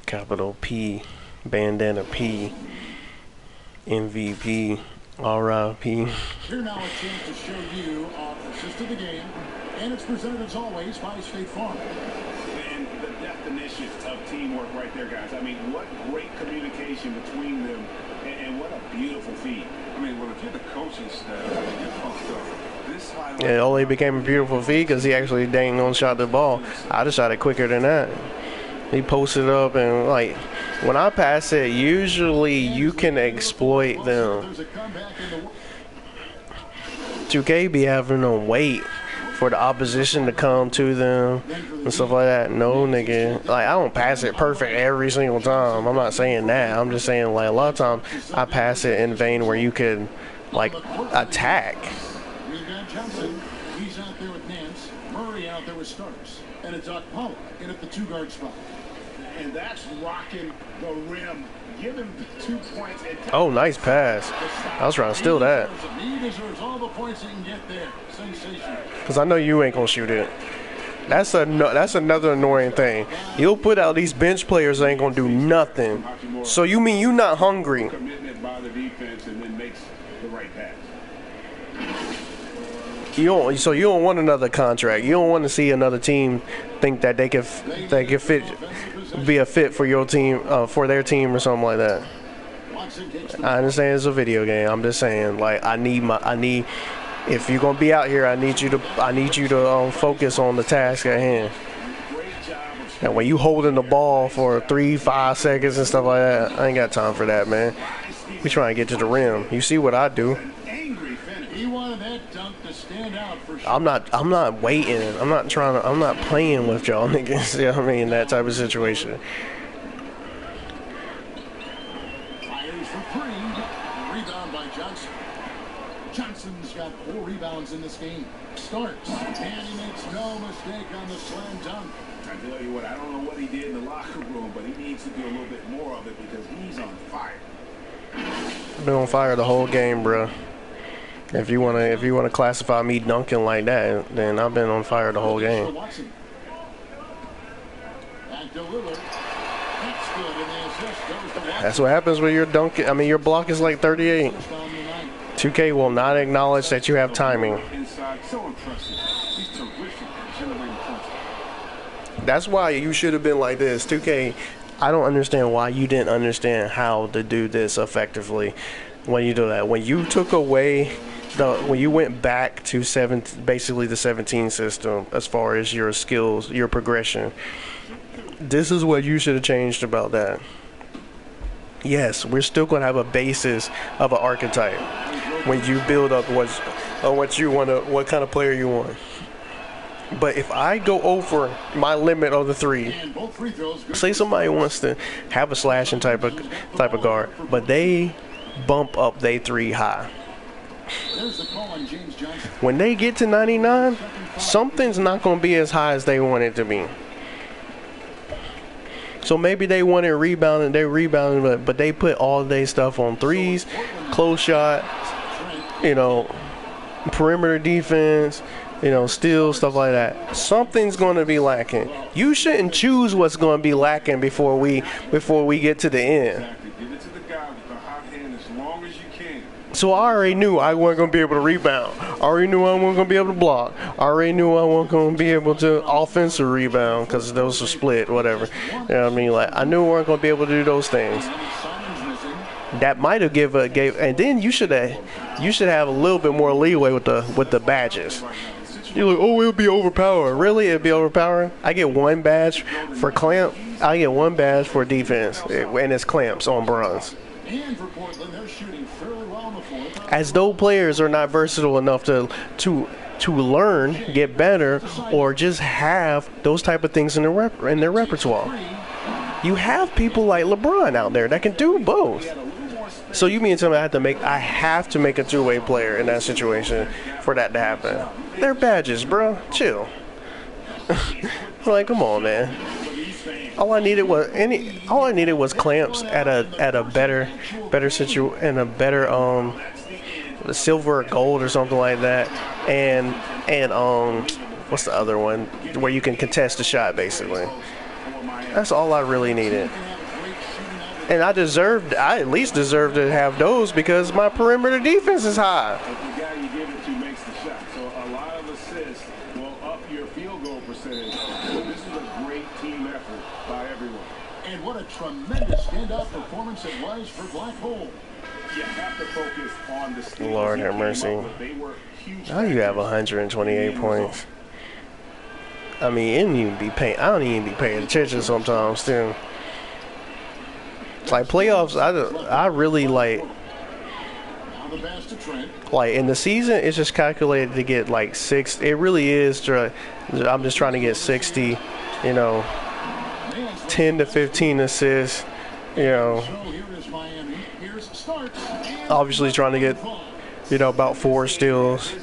capital P, bandana P, MVP, RIP. Here now a chance to show you our assist of the game, and it's presented as always by State Farm. And the definition of teamwork right there, guys. I mean, what great communication between them, and what a beautiful feat. I mean, well, if you're the coaching staff, you're pumped up. It only became a beautiful feat because he actually dang on shot the ball. I just shot it quicker than that. He posted up, and like when I pass it, usually you can exploit them. 2K be having to wait for the opposition to come to them and stuff like that. No, nigga. Like, I don't pass it perfect every single time. I'm not saying that. I'm just saying, like, a lot of times I pass it in vein where you could, like, attack. Johnson, he's out there with Nance. Murray out there with Starks. And it's Pollock in at the 2-guard spot. And that's rocking the rim. Give him 2 points. Oh, nice pass. I was trying to steal that. He deserves all the points he can get there. Sensational. Because I know you ain't going to shoot it. That's another annoying thing. You'll put out these bench players that ain't going to do nothing. So you mean you not hungry? Commitment by the defense and then makes the right pass. You don't want another contract. You don't want to see another team think that they could be a fit for your team, for their team or something like that. I understand it's a video game. I'm just saying, like, I need. If you're gonna be out here, I need you to focus on the task at hand. And when you holding the ball for 3-5 seconds and stuff like that, I ain't got time for that, man. We trying to get to the rim. You see what I do? He wanted that dunk to stand out for sure. I'm not waiting. I'm not playing with y'all niggas. You know what I mean? That type of situation. Fires for three. Rebound by Johnson. Johnson's got 4 rebounds in this game. Starks, and he makes no mistake on the slam dunk. I tell you what, I don't know what he did in the locker room, but he needs to do a little bit more of it because he's on fire. Been on fire the whole game, bro. If you wanna classify me dunking like that, then I've been on fire the whole game. Back to Lillard. That's good, and the assist goes to Watson. That's what happens when you're dunking. I mean, your block is like 38. 2K will not acknowledge that you have timing. Inside, so impressive. He's terrific at generating points. That's why you should have been like this. 2K, I don't understand why you didn't understand how to do this effectively when you do that. When you took away when you went back to basically the 17 system as far as your skills, your progression, this is what you should have changed about that. Yes, we're still going to have a basis of an archetype when you build up what you want to, what kind of player you want. But if I go over my limit of the 3, say somebody wants to have a slashing type of guard, but they bump up their 3 high. When they get to 99, something's not going to be as high as they want it to be. So maybe they wanted rebounding, they rebounding, but they put all their stuff on 3s, close shot, perimeter defense, steal, stuff like that. Something's going to be lacking. You shouldn't choose what's going to be lacking before we get to the end. Give it to the guy with the hot hand as long as you can. So I already knew I wasn't going to be able to rebound. I already knew I wasn't going to be able to block. I already knew I wasn't going to be able to offensive rebound because those are split, whatever. You know what I mean? Like, I knew we weren't going to be able to do those things. That might have gave, and then you should have a little bit more leeway with the badges. You're like, oh, it'll be overpowered. Really, it'll be overpowering? I get 1 badge for clamp. I get 1 badge for defense, and it's clamps on bronze. As though players are not versatile enough to learn, get better, or just have those type of things in their repertoire. You have people like LeBron out there that can do both. So you mean to tell me I have to make a 2-way player in that situation for that to happen? They're badges, bro. Chill. Like, come on, man. All I needed was clamps at a better silver or gold or something like that, and what's the other one where you can contest the shot basically. That's all I really needed. And I at least deserved to have those because my perimeter defense is high. The guy you give it to makes the shot. So a lot of assists will up your field goal percentage. So this is a great team effort by everyone. And what a tremendous standout performance it was for Black Hole. You have to focus on the steals. Lord have mercy. How you have 128 points? I mean, I don't even be paying attention sometimes, too. Like playoffs, I really like in the season, it's just calculated to get like 6. It really is. I'm just trying to get 60, 10 to 15 assists, obviously trying to get, about 4 steals,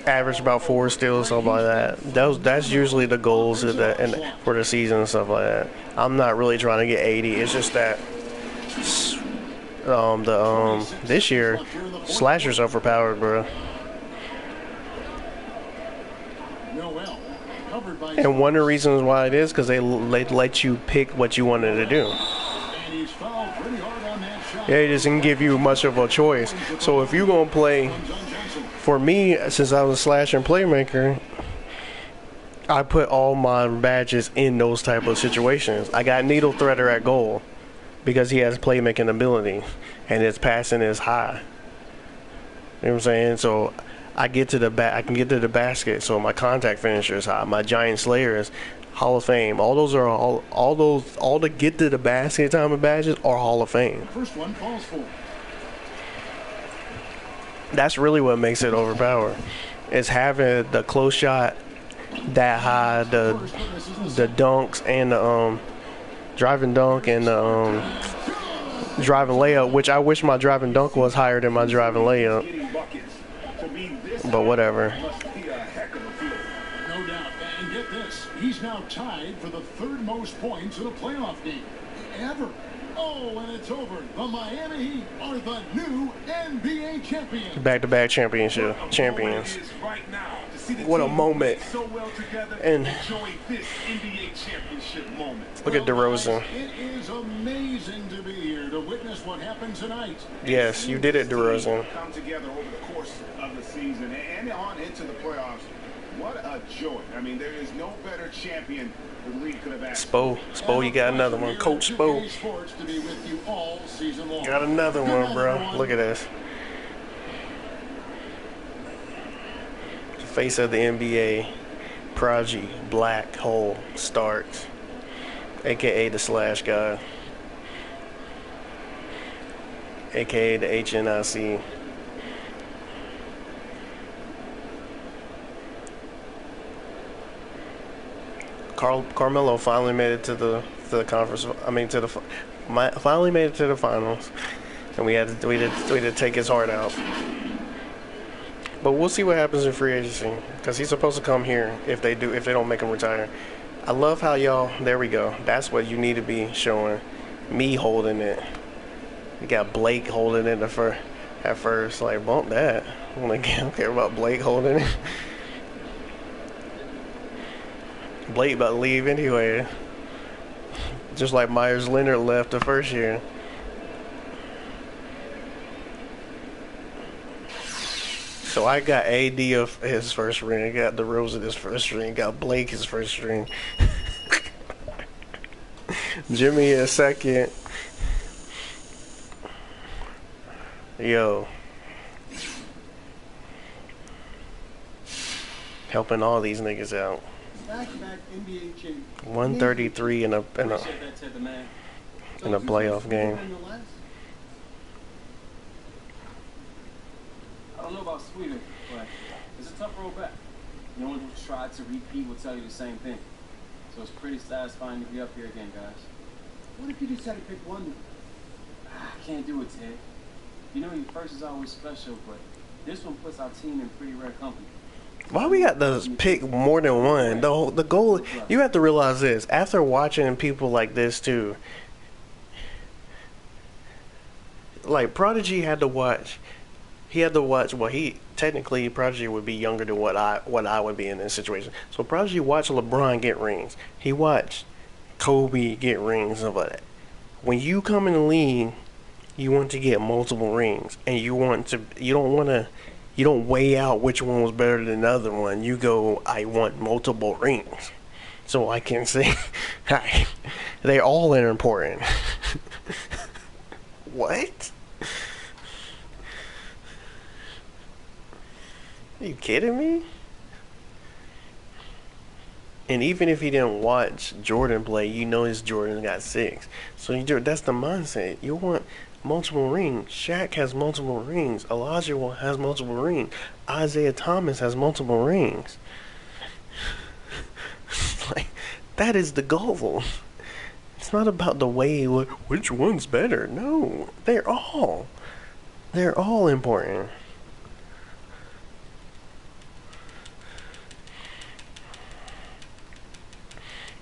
average about 4 steals, something like that. That's usually the goals for the season and stuff like that. I'm not really trying to get 80. It's just that this year slashers overpowered, bro. And one of the reasons why it is because they let you pick what you wanted to do. Yeah, it doesn't give you much of a choice. So if you're gonna play, for me, since I was a slasher and playmaker, I put all my badges in those type of situations. I got Needle Threader at goal because he has playmaking ability and his passing is high. You know what I'm saying? So I can get to the basket, so my contact finisher is high. My Giant Slayer is Hall of Fame. All the get to the basket time of badges are Hall of Fame. First one falls for. That's really what makes it overpowered. Is having the close shot that high, the dunks and the driving dunk and the driving layup, which I wish my driving dunk was higher than my driving layup. But whatever. No doubt. And get this, he's now tied for the third most points in a playoff game ever. Oh, and it's over. The Miami Heat are the new NBA champions. Back-to-back champions. What a moment. And look at DeRozan. It is amazing to be here to witness what happens tonight. Yes, you did it, DeRozan. Come together over the course of the season and on into the playoffs. What a joy. I mean, there is no better champion the league could have asked. Spo, you got another one. Coach Spo. Got another one, bro. Look at this. The face of the NBA, Prodigy Black Hole Starks, a.k.a. the Slash Guy, a.k.a. the HNIC. Carmelo finally made it to the conference. Finally made it to the finals, and we had to take his heart out. But we'll see what happens in free agency, because he's supposed to come here if they don't make him retire. I love how y'all. There we go. That's what you need to be showing. Me holding it. You got Blake holding it at first. Like, bump that. I don't care about Blake holding it. Blake about to leave anyway. Just like Myers Leonard left the first year. So I got AD of his first ring, I got DeRozan his first ring, got Blake his first ring. Jimmy his second. Yo. Helping all these niggas out. Back-to-back NBA champion. 133 in a playoff game. I don't know about Sweden, but it's a tough road back. No one who tried to repeat will tell you the same thing. So it's pretty satisfying to be up here again, guys. What if you decide to pick one? I can't do it, Ted. You know, your first is always special, but this one puts our team in pretty rare company. Why we got to pick more than one? The goal, you have to realize this. After watching people like this too, like Prodigy had to watch. He had to watch. Well, technically Prodigy would be younger than what I would be in this situation. So Prodigy watched LeBron get rings. He watched Kobe get rings and all that. When you come in the league, you want to get multiple rings, and you don't weigh out which one was better than the other one. You go, I want multiple rings. So I can say, they all are important. What? Are you kidding me? And even if he didn't watch Jordan play, you know his Jordan got 6. So that's the mindset. You want multiple rings. Shaq has multiple rings. Elijah has multiple rings. Isaiah Thomas has multiple rings. Like, that is the goal. It's not about the way, which one's better. No, they're all important.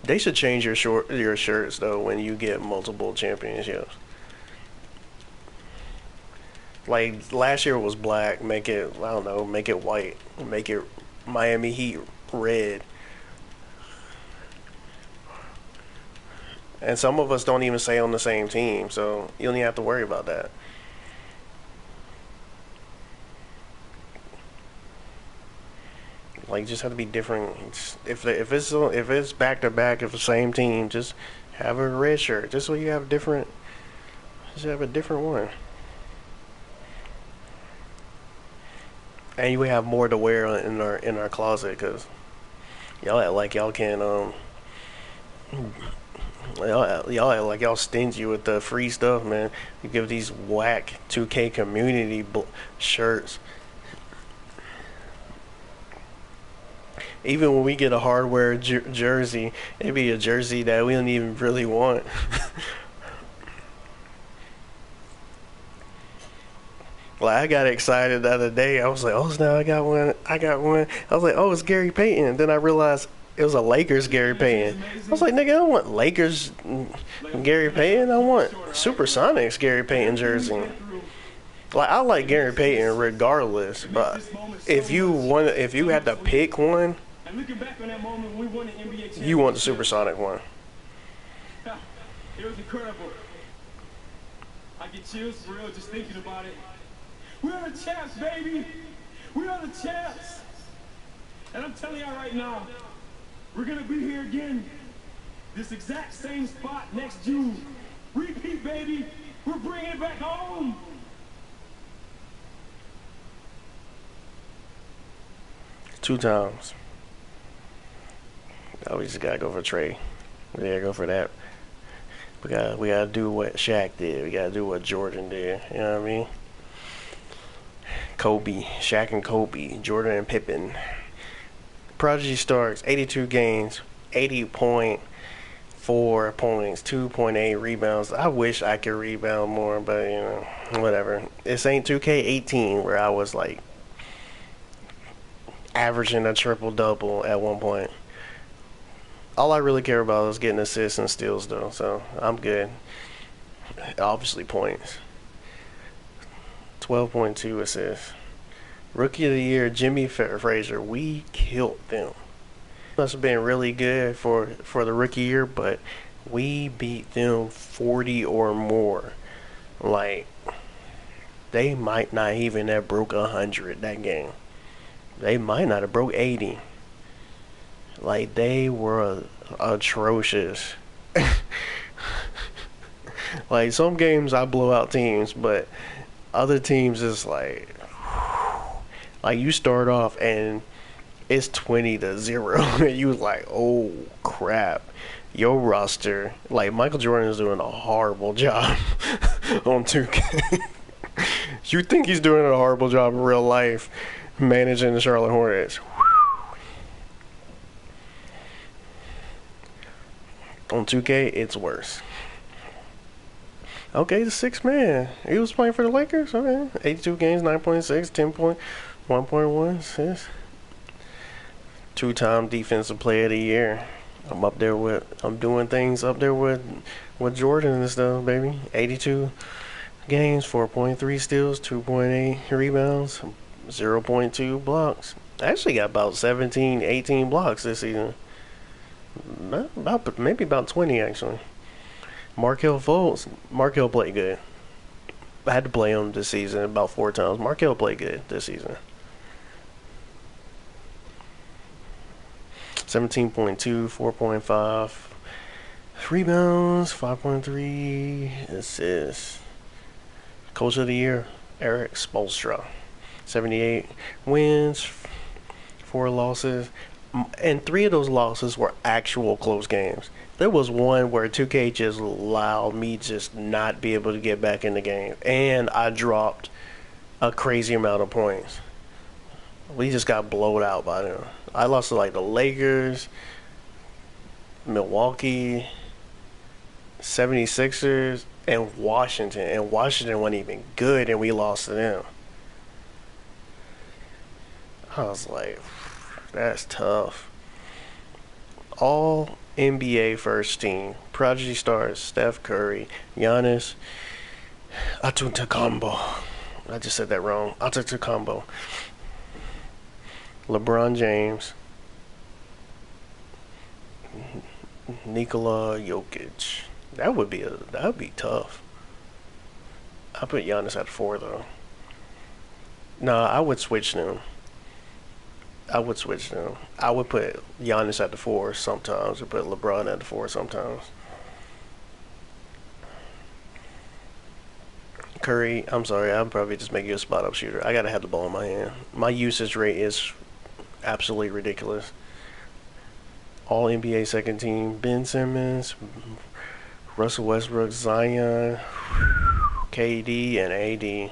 They should change your shirts though when you get multiple championships. Like last year was black, make it, I don't know, make it white, make it Miami Heat red. And some of us don't even stay on the same team, so you don't even have to worry about that. Like, just have to be different. If it's back to back of the same team, just have a red shirt, just so you have different. Just have a different one. And you have more to wear in our closet, because y'all act like y'all can't Y'all like y'all stingy with the free stuff, man. You give these whack 2K community shirts. Even when we get a hardware jersey, it'd be a jersey that we don't even really want. Like, I got excited the other day. I was like, oh, now I got one. I got one. I was like, oh, it's Gary Payton. Then I realized it was a Lakers Gary Payton. I was like, nigga, I don't want Lakers Gary Payton. I want Supersonics Gary Payton jersey. Like, I like Gary Payton regardless, but if you had to pick one, you want the Supersonic one. It was incredible. I get chills for real just thinking about it. We are the champs, baby. We are the champs. And I'm telling y'all right now, we're going to be here again. This exact same spot next June. Repeat, baby. We're bringing it back home. Two times. Oh, we just gotta go for Trey. We gotta go for that. We gotta do what Shaq did. We gotta do what Jordan did. You know what I mean? Kobe, Shaq and Kobe, Jordan and Pippen. Prodigy Starks, 82 games, 80.4 points, 2.8 rebounds. I wish I could rebound more, but you know, whatever. This ain't 2K18 where I was like averaging a triple double at one point. All I really care about is getting assists and steals, though, so I'm good. Obviously, points. 12.2 assists. Rookie of the Year, Jimmy Frazier. We killed them. Must have been really good for the rookie year, but we beat them 40 or more. Like, they might not even have broke 100 that game. They might not have broke 80. Like, they were atrocious. Like, some games I blow out teams, but other teams is like you start off and it's 20-0 and you like, oh crap, your roster, like Michael Jordan is doing a horrible job on 2K. You think he's doing a horrible job in real life managing the Charlotte Hornets. On 2K, it's worse. Okay, the sixth man. He was playing for the Lakers. Okay, 82 games, 9.6, 10.1.1 assists. Two-time Defensive Player of the Year. I'm doing things up there with Jordan and stuff, baby. 82 games, 4.3 steals, 2.8 rebounds, 0.2 blocks. I actually got about 17, 18 blocks this season. Maybe about 20 actually. Markelle Fultz. Markelle played good. I had to play him this season about 4 times. Markelle played good this season. 17.2, 4.5 rebounds, 5.3 assists. Coach of the Year, Eric Spoelstra. 78 wins, 4 losses. And 3 of those losses were actual close games. There was one where 2K just allowed me just not be able to get back in the game. And I dropped a crazy amount of points. We just got blown out by them. I lost to like the Lakers, Milwaukee, 76ers, and Washington. And Washington wasn't even good and we lost to them. I was like, that's tough. All NBA first team. Prodigy Starks, Steph Curry, Giannis Antetokounmpo. I just said that wrong. Antetokounmpo. LeBron James. Nikola Jokic. That would be tough. I put Giannis at 4 though. Nah, I would switch them. I would put Giannis at the 4 sometimes, or put LeBron at the 4 sometimes. Curry, I'm sorry, I'm probably just making you a spot up shooter. I gotta have the ball in my hand. My usage rate is absolutely ridiculous. All NBA second team: Ben Simmons, Russell Westbrook, Zion, KD, and AD.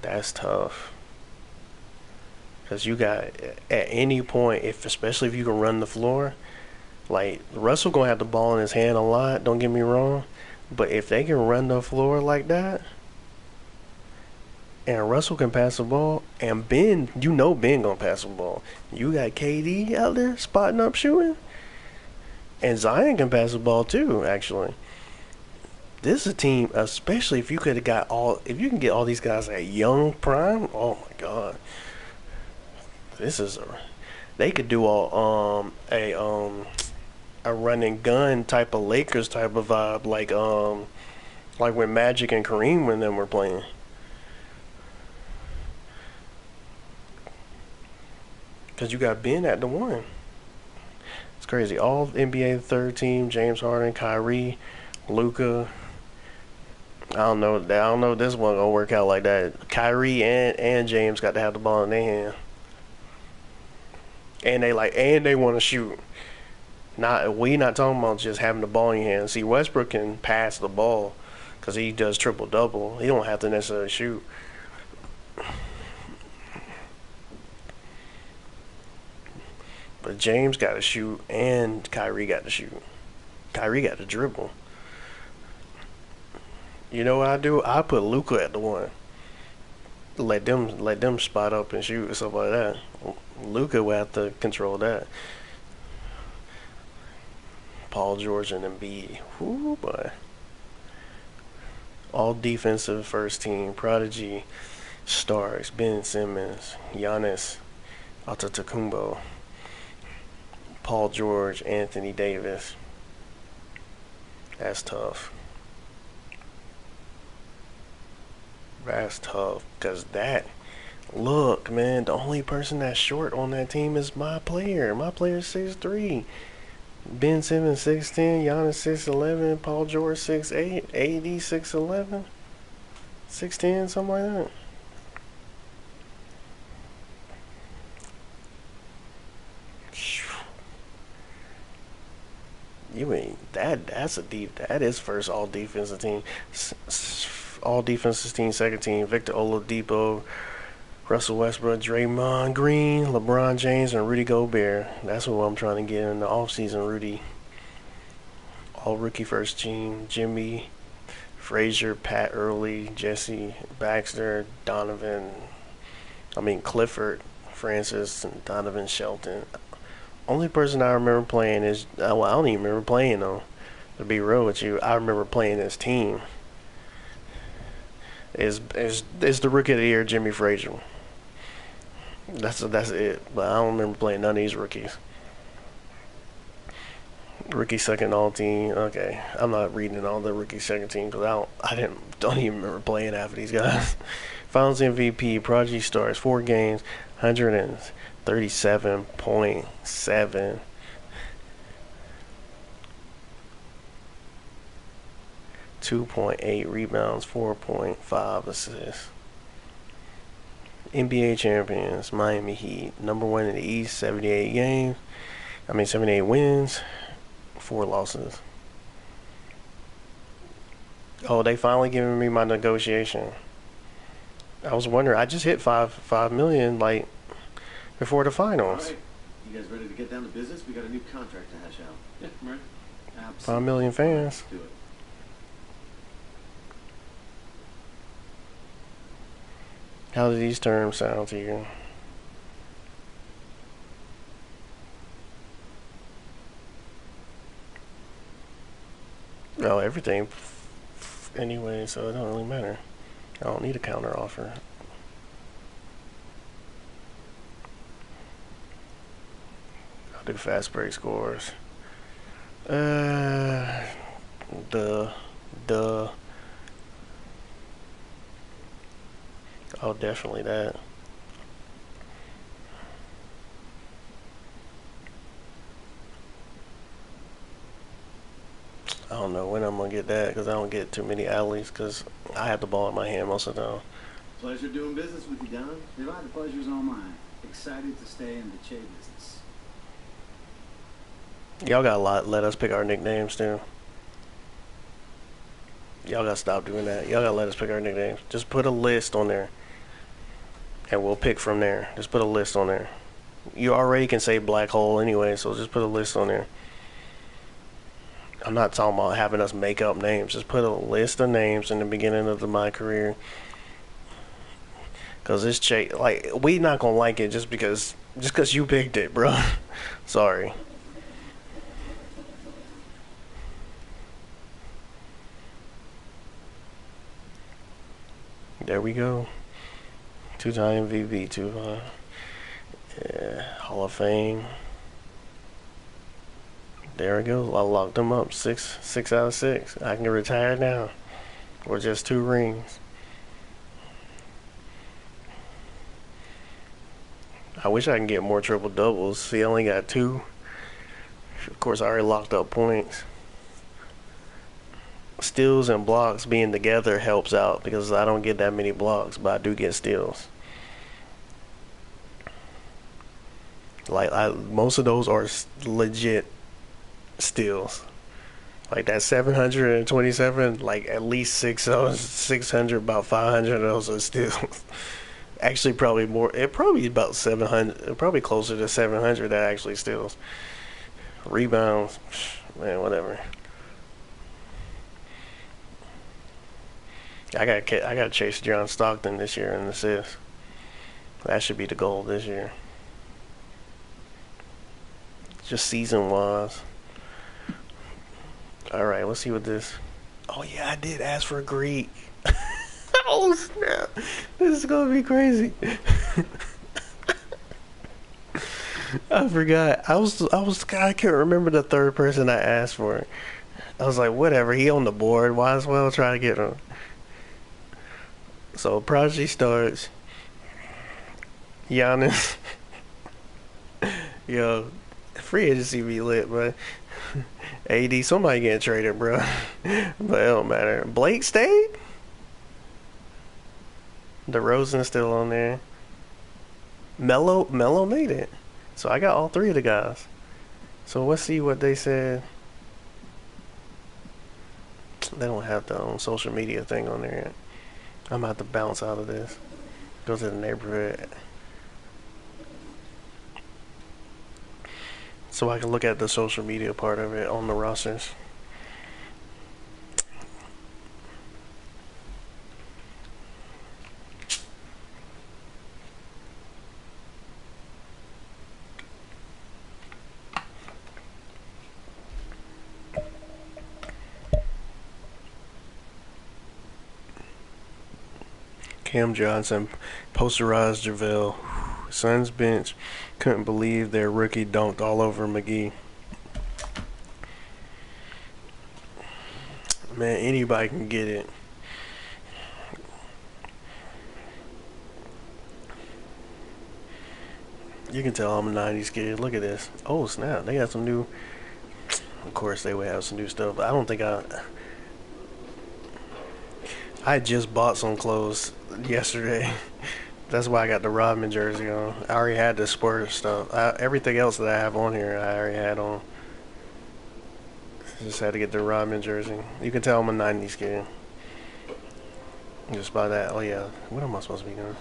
That's tough. Because you got, at any point, especially if you can run the floor, like, Russell going to have the ball in his hand a lot, don't get me wrong. But if they can run the floor like that, and Russell can pass the ball, and Ben, you know Ben going to pass the ball. You got KD out there spotting up shooting. And Zion can pass the ball too, actually. This is a team, especially if you could have got if you can get all these guys at young prime, oh my God. They could do a run and gun type of Lakers type of vibe, like when Magic and Kareem when them were playing. Cause you got Ben at the one. It's crazy. All NBA third team: James Harden, Kyrie, Luka. I don't know if this one gonna work out like that. Kyrie and James got to have the ball in their hand. And they want to shoot. We not talking about just having the ball in your hand. See, Westbrook can pass the ball because he does triple double. He don't have to necessarily shoot. But James got to shoot and Kyrie got to shoot. Kyrie got to dribble. You know what I do? I put Luka at the one. Let them spot up and shoot and stuff like that. Luka will have to control that. Paul George and Embiid. Whoo, boy. All defensive first team: Prodigy Starks, Ben Simmons, Giannis Antetokounmpo, Paul George, Anthony Davis. That's tough. That's tough. Because look, man, the only person that's short on that team is my player. My player's 6'3". Ben Simmons 6'10", Giannis 6'11", Paul George 6'8", AD 6'11", 6'10", something like that. You ain't that is first all defensive team. All defensive team, second team: Victor Oladipo, Russell Westbrook, Draymond Green, LeBron James, and Rudy Gobert. That's what I'm trying to get in the offseason, Rudy. All rookie first team: Jimmy, Frazier, Pat Early, Jesse Baxter, Clifford, Francis, and Donovan Shelton. Only person I remember playing is, I don't even remember playing though. To be real with you, I remember playing this team. Is the rookie of the year, Jimmy Frazier. That's it. But I don't remember playing none of these rookies. Rookie second all team. Okay, I'm not reading all the rookie second team because I don't even remember playing half of these guys. Finals MVP: Prodigy Starks, 4 games, 137.7. 2.8 rebounds, 4.5 assists. NBA champions, Miami Heat, #1 in the East, 78 wins, 4 losses. Oh, they finally giving me my negotiation. I was wondering, I just hit 5 million like before the finals. All right. You guys ready to get down to business? We got a new contract to hash out. Yeah, right. Absolutely. 5 million fans. Do it. How do these terms sound to you? Oh, everything anyway, so it don't really matter. I don't need a counter offer. I'll do fast break scores. Oh, definitely that. I don't know when I'm gonna get that because I don't get too many alleys because I have the ball in my hand most of the time. Pleasure doing business with you, Don. The pleasure's all mine. Excited to stay in the Che business. Y'all gotta let us pick our nicknames too. Y'all gotta stop doing that. Y'all gotta let us pick our nicknames. Just put a list on there, and we'll pick from there. Just put a list on there. You already can say black hole anyway, so just put a list on there. I'm not talking about having us make up names. Just put a list of names in the beginning of my career. Cause this Che, like, we not gonna like it just because you picked it, bro. Sorry. There we go. 2-time MVP, Hall of Fame. There we go. I locked him up. Six out of 6. I can retire now. Or just 2 rings. I wish I can get more triple doubles. He only got 2. Of course, I already locked up points. Steals and blocks being together helps out because I don't get that many blocks, but I do get steals. Like, most of those are legit steals. Like that 727, like at least 600, about 500 of those are steals. Actually, probably more. It probably about 700. Probably closer to 700 that actually steals. Rebounds, man, whatever. I gotta chase John Stockton this year in assists. That should be the goal this year. Just season wise. All right, let's see what this. Oh yeah, I did ask for Greek. Oh snap! This is gonna be crazy. I forgot. I can't remember the third person I asked for. I was like, whatever. He on the board. Might as well try to get him. So Prodigy Starks. Giannis. Yo, free agency be lit, bro. AD, somebody getting traded, bro. But it don't matter. Blake stayed? DeRozan's still on there. Melo made it. So I got all 3 of the guys. So let's see what they said. They don't have the social media thing on there yet. I'm about to bounce out of this. Go to the neighborhood. So I can look at the social media part of it on the rosters. Cam Johnson posterized JaVale. Suns bench couldn't believe their rookie dunked all over McGee. Man, anybody can get it. You can tell I'm a 90s kid. Look at this. Oh, snap. They got some new... Of course, they would have some new stuff. But I don't think I just bought some clothes yesterday. That's why I got the Rodman jersey on. I already had the Spurs stuff. Everything else that I have on here, I already had on. Just had to get the Rodman jersey. You can tell I'm a 90s kid. Just by that. Oh, yeah. What am I supposed to be doing?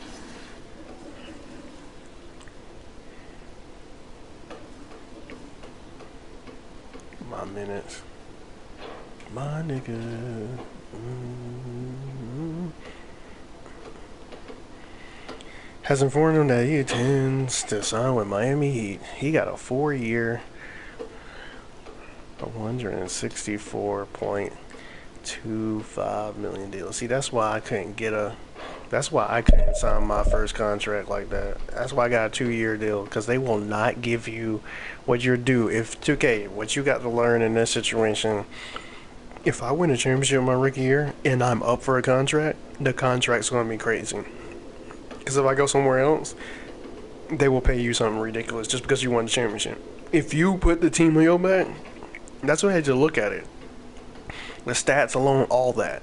My minutes. My nigga. Has informed him that he intends to sign with Miami Heat. He got a 4-year, $164.25 million deal. See, that's why I couldn't sign my first contract like that. That's why I got a 2-year deal, because they will not give you what you're due. If 2K, what you got to learn in this situation, if I win a championship my rookie year and I'm up for a contract, the contract's going to be crazy. Because if I go somewhere else, they will pay you something ridiculous just because you won the championship. If you put the team on your back, that's what I had to look at it. The stats alone, all that.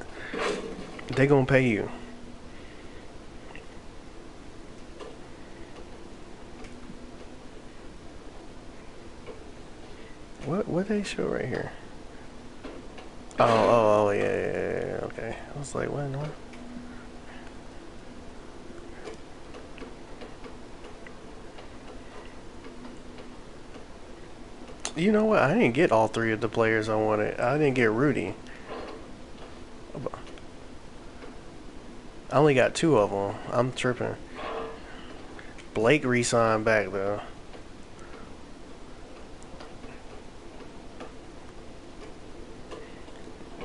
They going to pay you. What they show right here? Oh, yeah, okay. I was like, what? No. You know what? I didn't get all three of the players I wanted. I didn't get Rudy. I only got two of them. I'm tripping. Blake re-signed back though.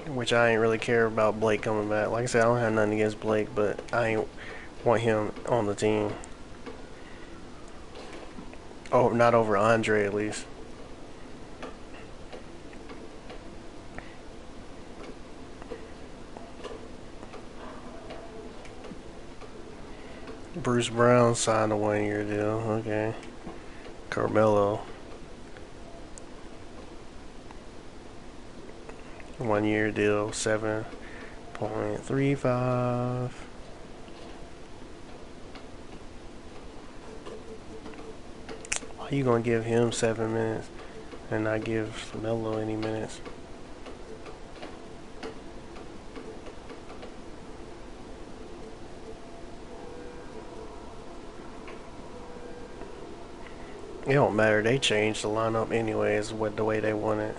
Which I ain't really care about Blake coming back. Like I said, I don't have nothing against Blake, but I ain't want him on the team. Oh, not over Andre at least. Bruce Brown signed a 1-year deal. Okay. Carmelo. 1-year deal, 7.35. Why you gonna give him 7 minutes and not give Melo any minutes? It don't matter. They changed the lineup anyways with the way they want it.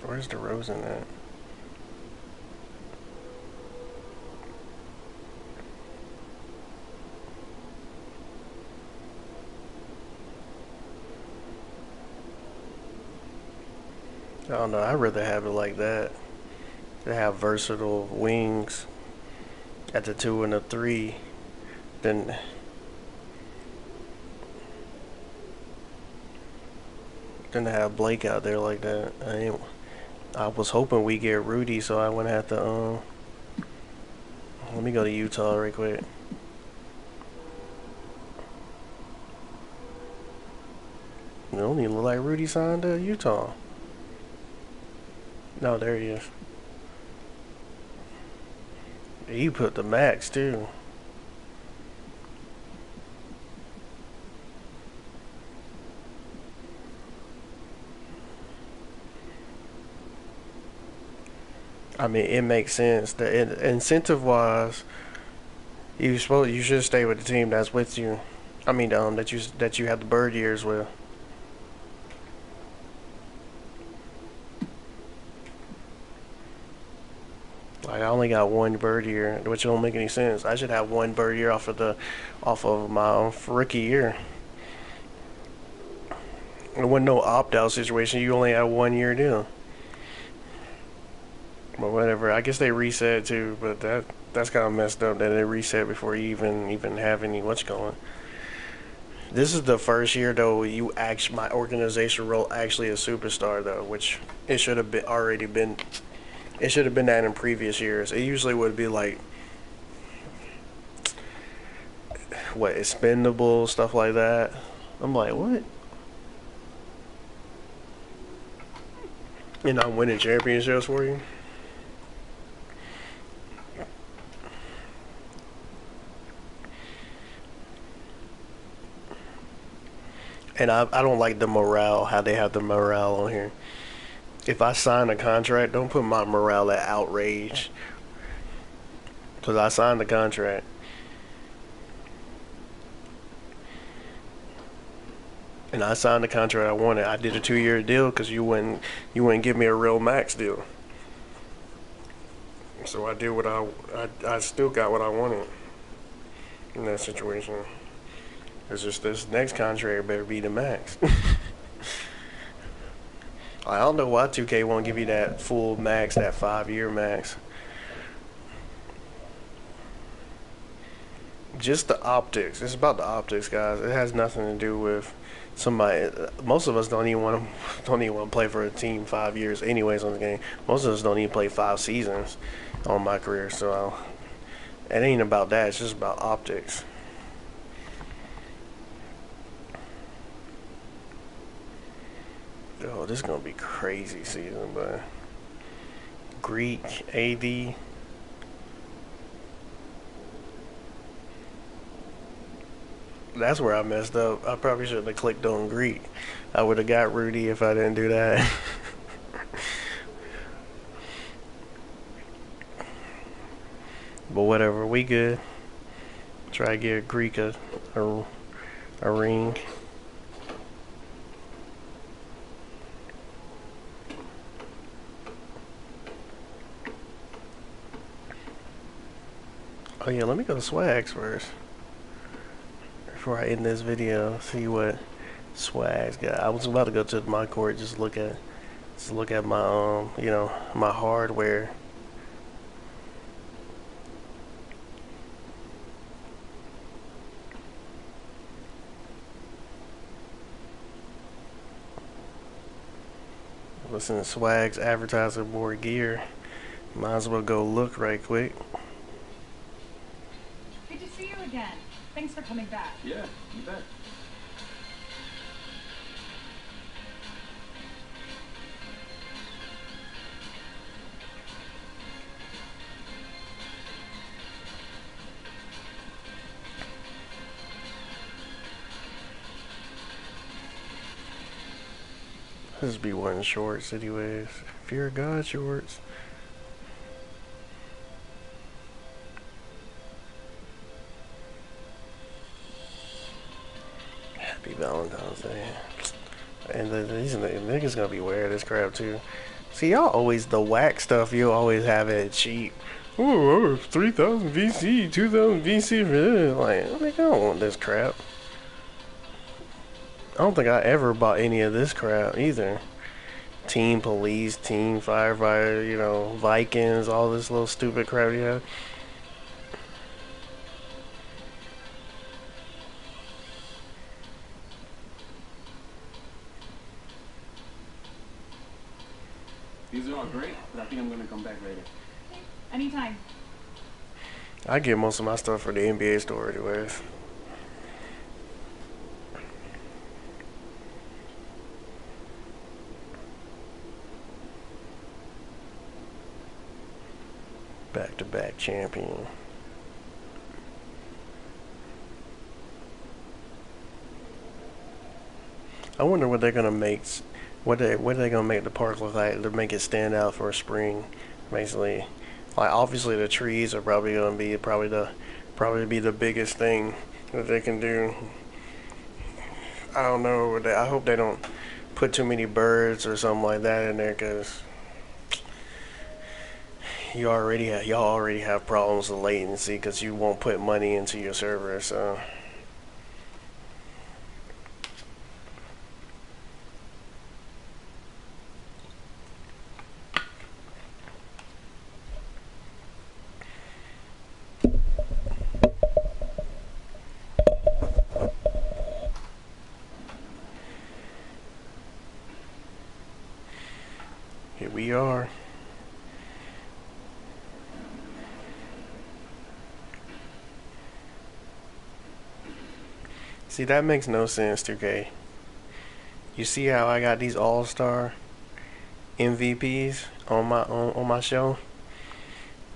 Where's DeRozan at? I don't know. I'd rather have it like that. To have versatile wings at the 2 and the 3 than to have Blake out there like that. I was hoping we get Rudy, so I wouldn't have to. Let me go to Utah right quick. It don't even look like Rudy signed to Utah. No, there he is. He put the max too. I mean, it makes sense. The incentive wise, you should stay with the team that's with you. I mean, that you have the bird years with. Like I only got one bird year, which don't make any sense. I should have one bird year off of my rookie year. It wasn't no opt out situation. You only had 1 year deal. But whatever. I guess they reset too, but that's kind of messed up that they reset before you even have any what's going. This is the first year though my organization role actually a superstar though, which it should have been already been. It should have been that in previous years. It usually would be like what expendable stuff like that. I'm like, what? And I'm winning championships for you. And I don't like the morale, how they have the morale on here. If I sign a contract, don't put my morale at outrage. Because I signed the contract. And I signed the contract I wanted. I did a 2-year deal because you wouldn't give me a real max deal. So I did what I still got what I wanted in that situation. It's just this next contract better be the max. I don't know why 2K won't give you that full max, that 5-year max. Just the optics. It's about the optics, guys. It has nothing to do with somebody. Most of us don't even want to play for a team 5 years, anyways, on the game. Most of us don't even play 5 seasons on my career, so it ain't about that. It's just about optics. Oh, this is gonna be crazy season, but Greek AD. That's where I messed up. I probably shouldn't have clicked on Greek. I would have got Rudy if I didn't do that. But whatever, we good. Try to get Greek a ring. Oh yeah, let me go to Swags first before I end this video. See what Swags got. I was about to go to my court, just look at my my hardware. Listen to Swag's advertising board gear. Might as well go look right quick. Good to see you again. Thanks for coming back. Yeah, you bet. This be wearing shorts anyways. Fear of God shorts. Happy Valentine's Day. And these niggas gonna be wearing this crap too. See, y'all always, the whack stuff, you always have it cheap. Oh, 3,000 VC, 2,000 VC for this. Like, I don't want this crap. I don't think I ever bought any of this crap either. Team Police, Team Firefighter, Vikings, all this little stupid crap you have. These are all great, but I think I'm going to come back later. Anytime. I get most of my stuff for the NBA store anyways. Back-to-back champion. I wonder what they're gonna make. What are they gonna make the park look like to make it stand out for spring? Basically, like obviously the trees are probably gonna be probably be the biggest thing that they can do. I don't know. I hope they don't put too many birds or something like that in there, because y'all already have problems with latency because you won't put money into your server. So here we are. See, that makes no sense, 2K. You see how I got these all-star MVPs on my show?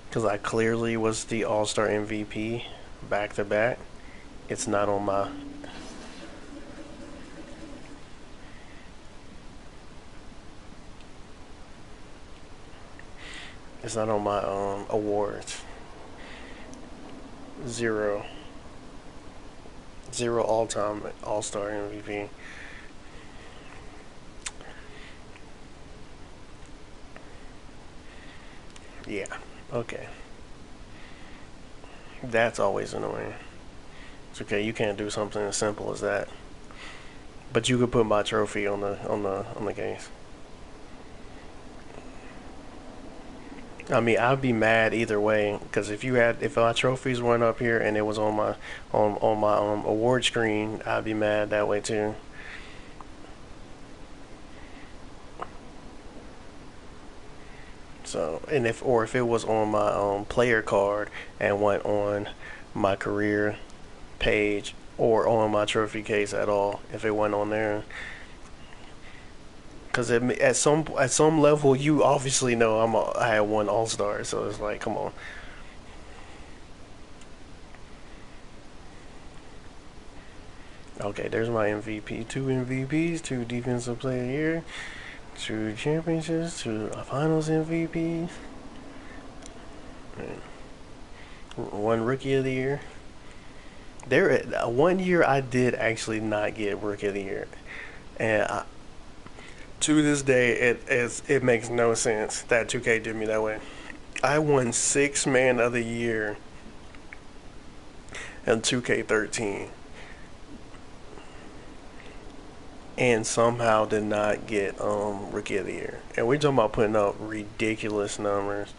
Because I clearly was the all-star MVP back to back. It's not on my... It's not on my awards. Zero all-time all-star MVP. Yeah, okay. That's always annoying. It's okay, you can't do something as simple as that. But you could put my trophy on the case. I mean, I'd be mad either way, because if my trophies weren't up here and it was on my award screen, I'd be mad that way too. So, and if it was on my player card and went on my career page or on my trophy case at all, if it went on there, Because at some level, you obviously know I had one All Star, so it's like, come on. Okay, there's my MVP. 2 MVPs, 2 Defensive Player of the Year, 2 championships, 2 Finals MVPs, 1 Rookie of the Year. One year I did actually not get Rookie of the Year, and to this day it makes no sense that 2K did me that way. I won 6 Man of the Year in 2K13, and somehow did not get Rookie of the Year. And we're talking about putting up ridiculous numbers.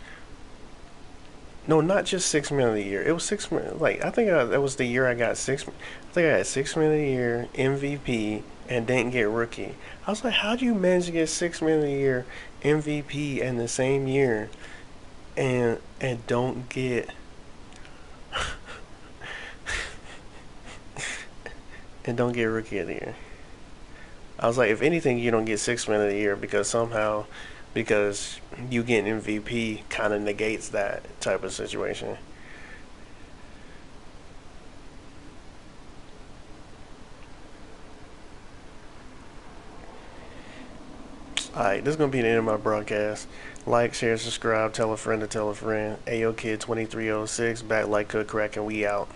No, not just 6 Man of the Year. It was 6 Man. Like I think that was the year I got 6. I think I had 6 Man of the Year, MVP, and didn't get Rookie. I was like, how do you manage to get 6 Man of the Year, MVP in the same year, and don't get and don't get Rookie of the Year? I was like, if anything, you don't get 6 Man of the Year because you getting MVP kind of negates that type of situation. Alright, this is going to be the end of my broadcast. Like, share, subscribe, tell a friend to tell a friend. Ayo Kid 2306, back like Cook Crack, and we out.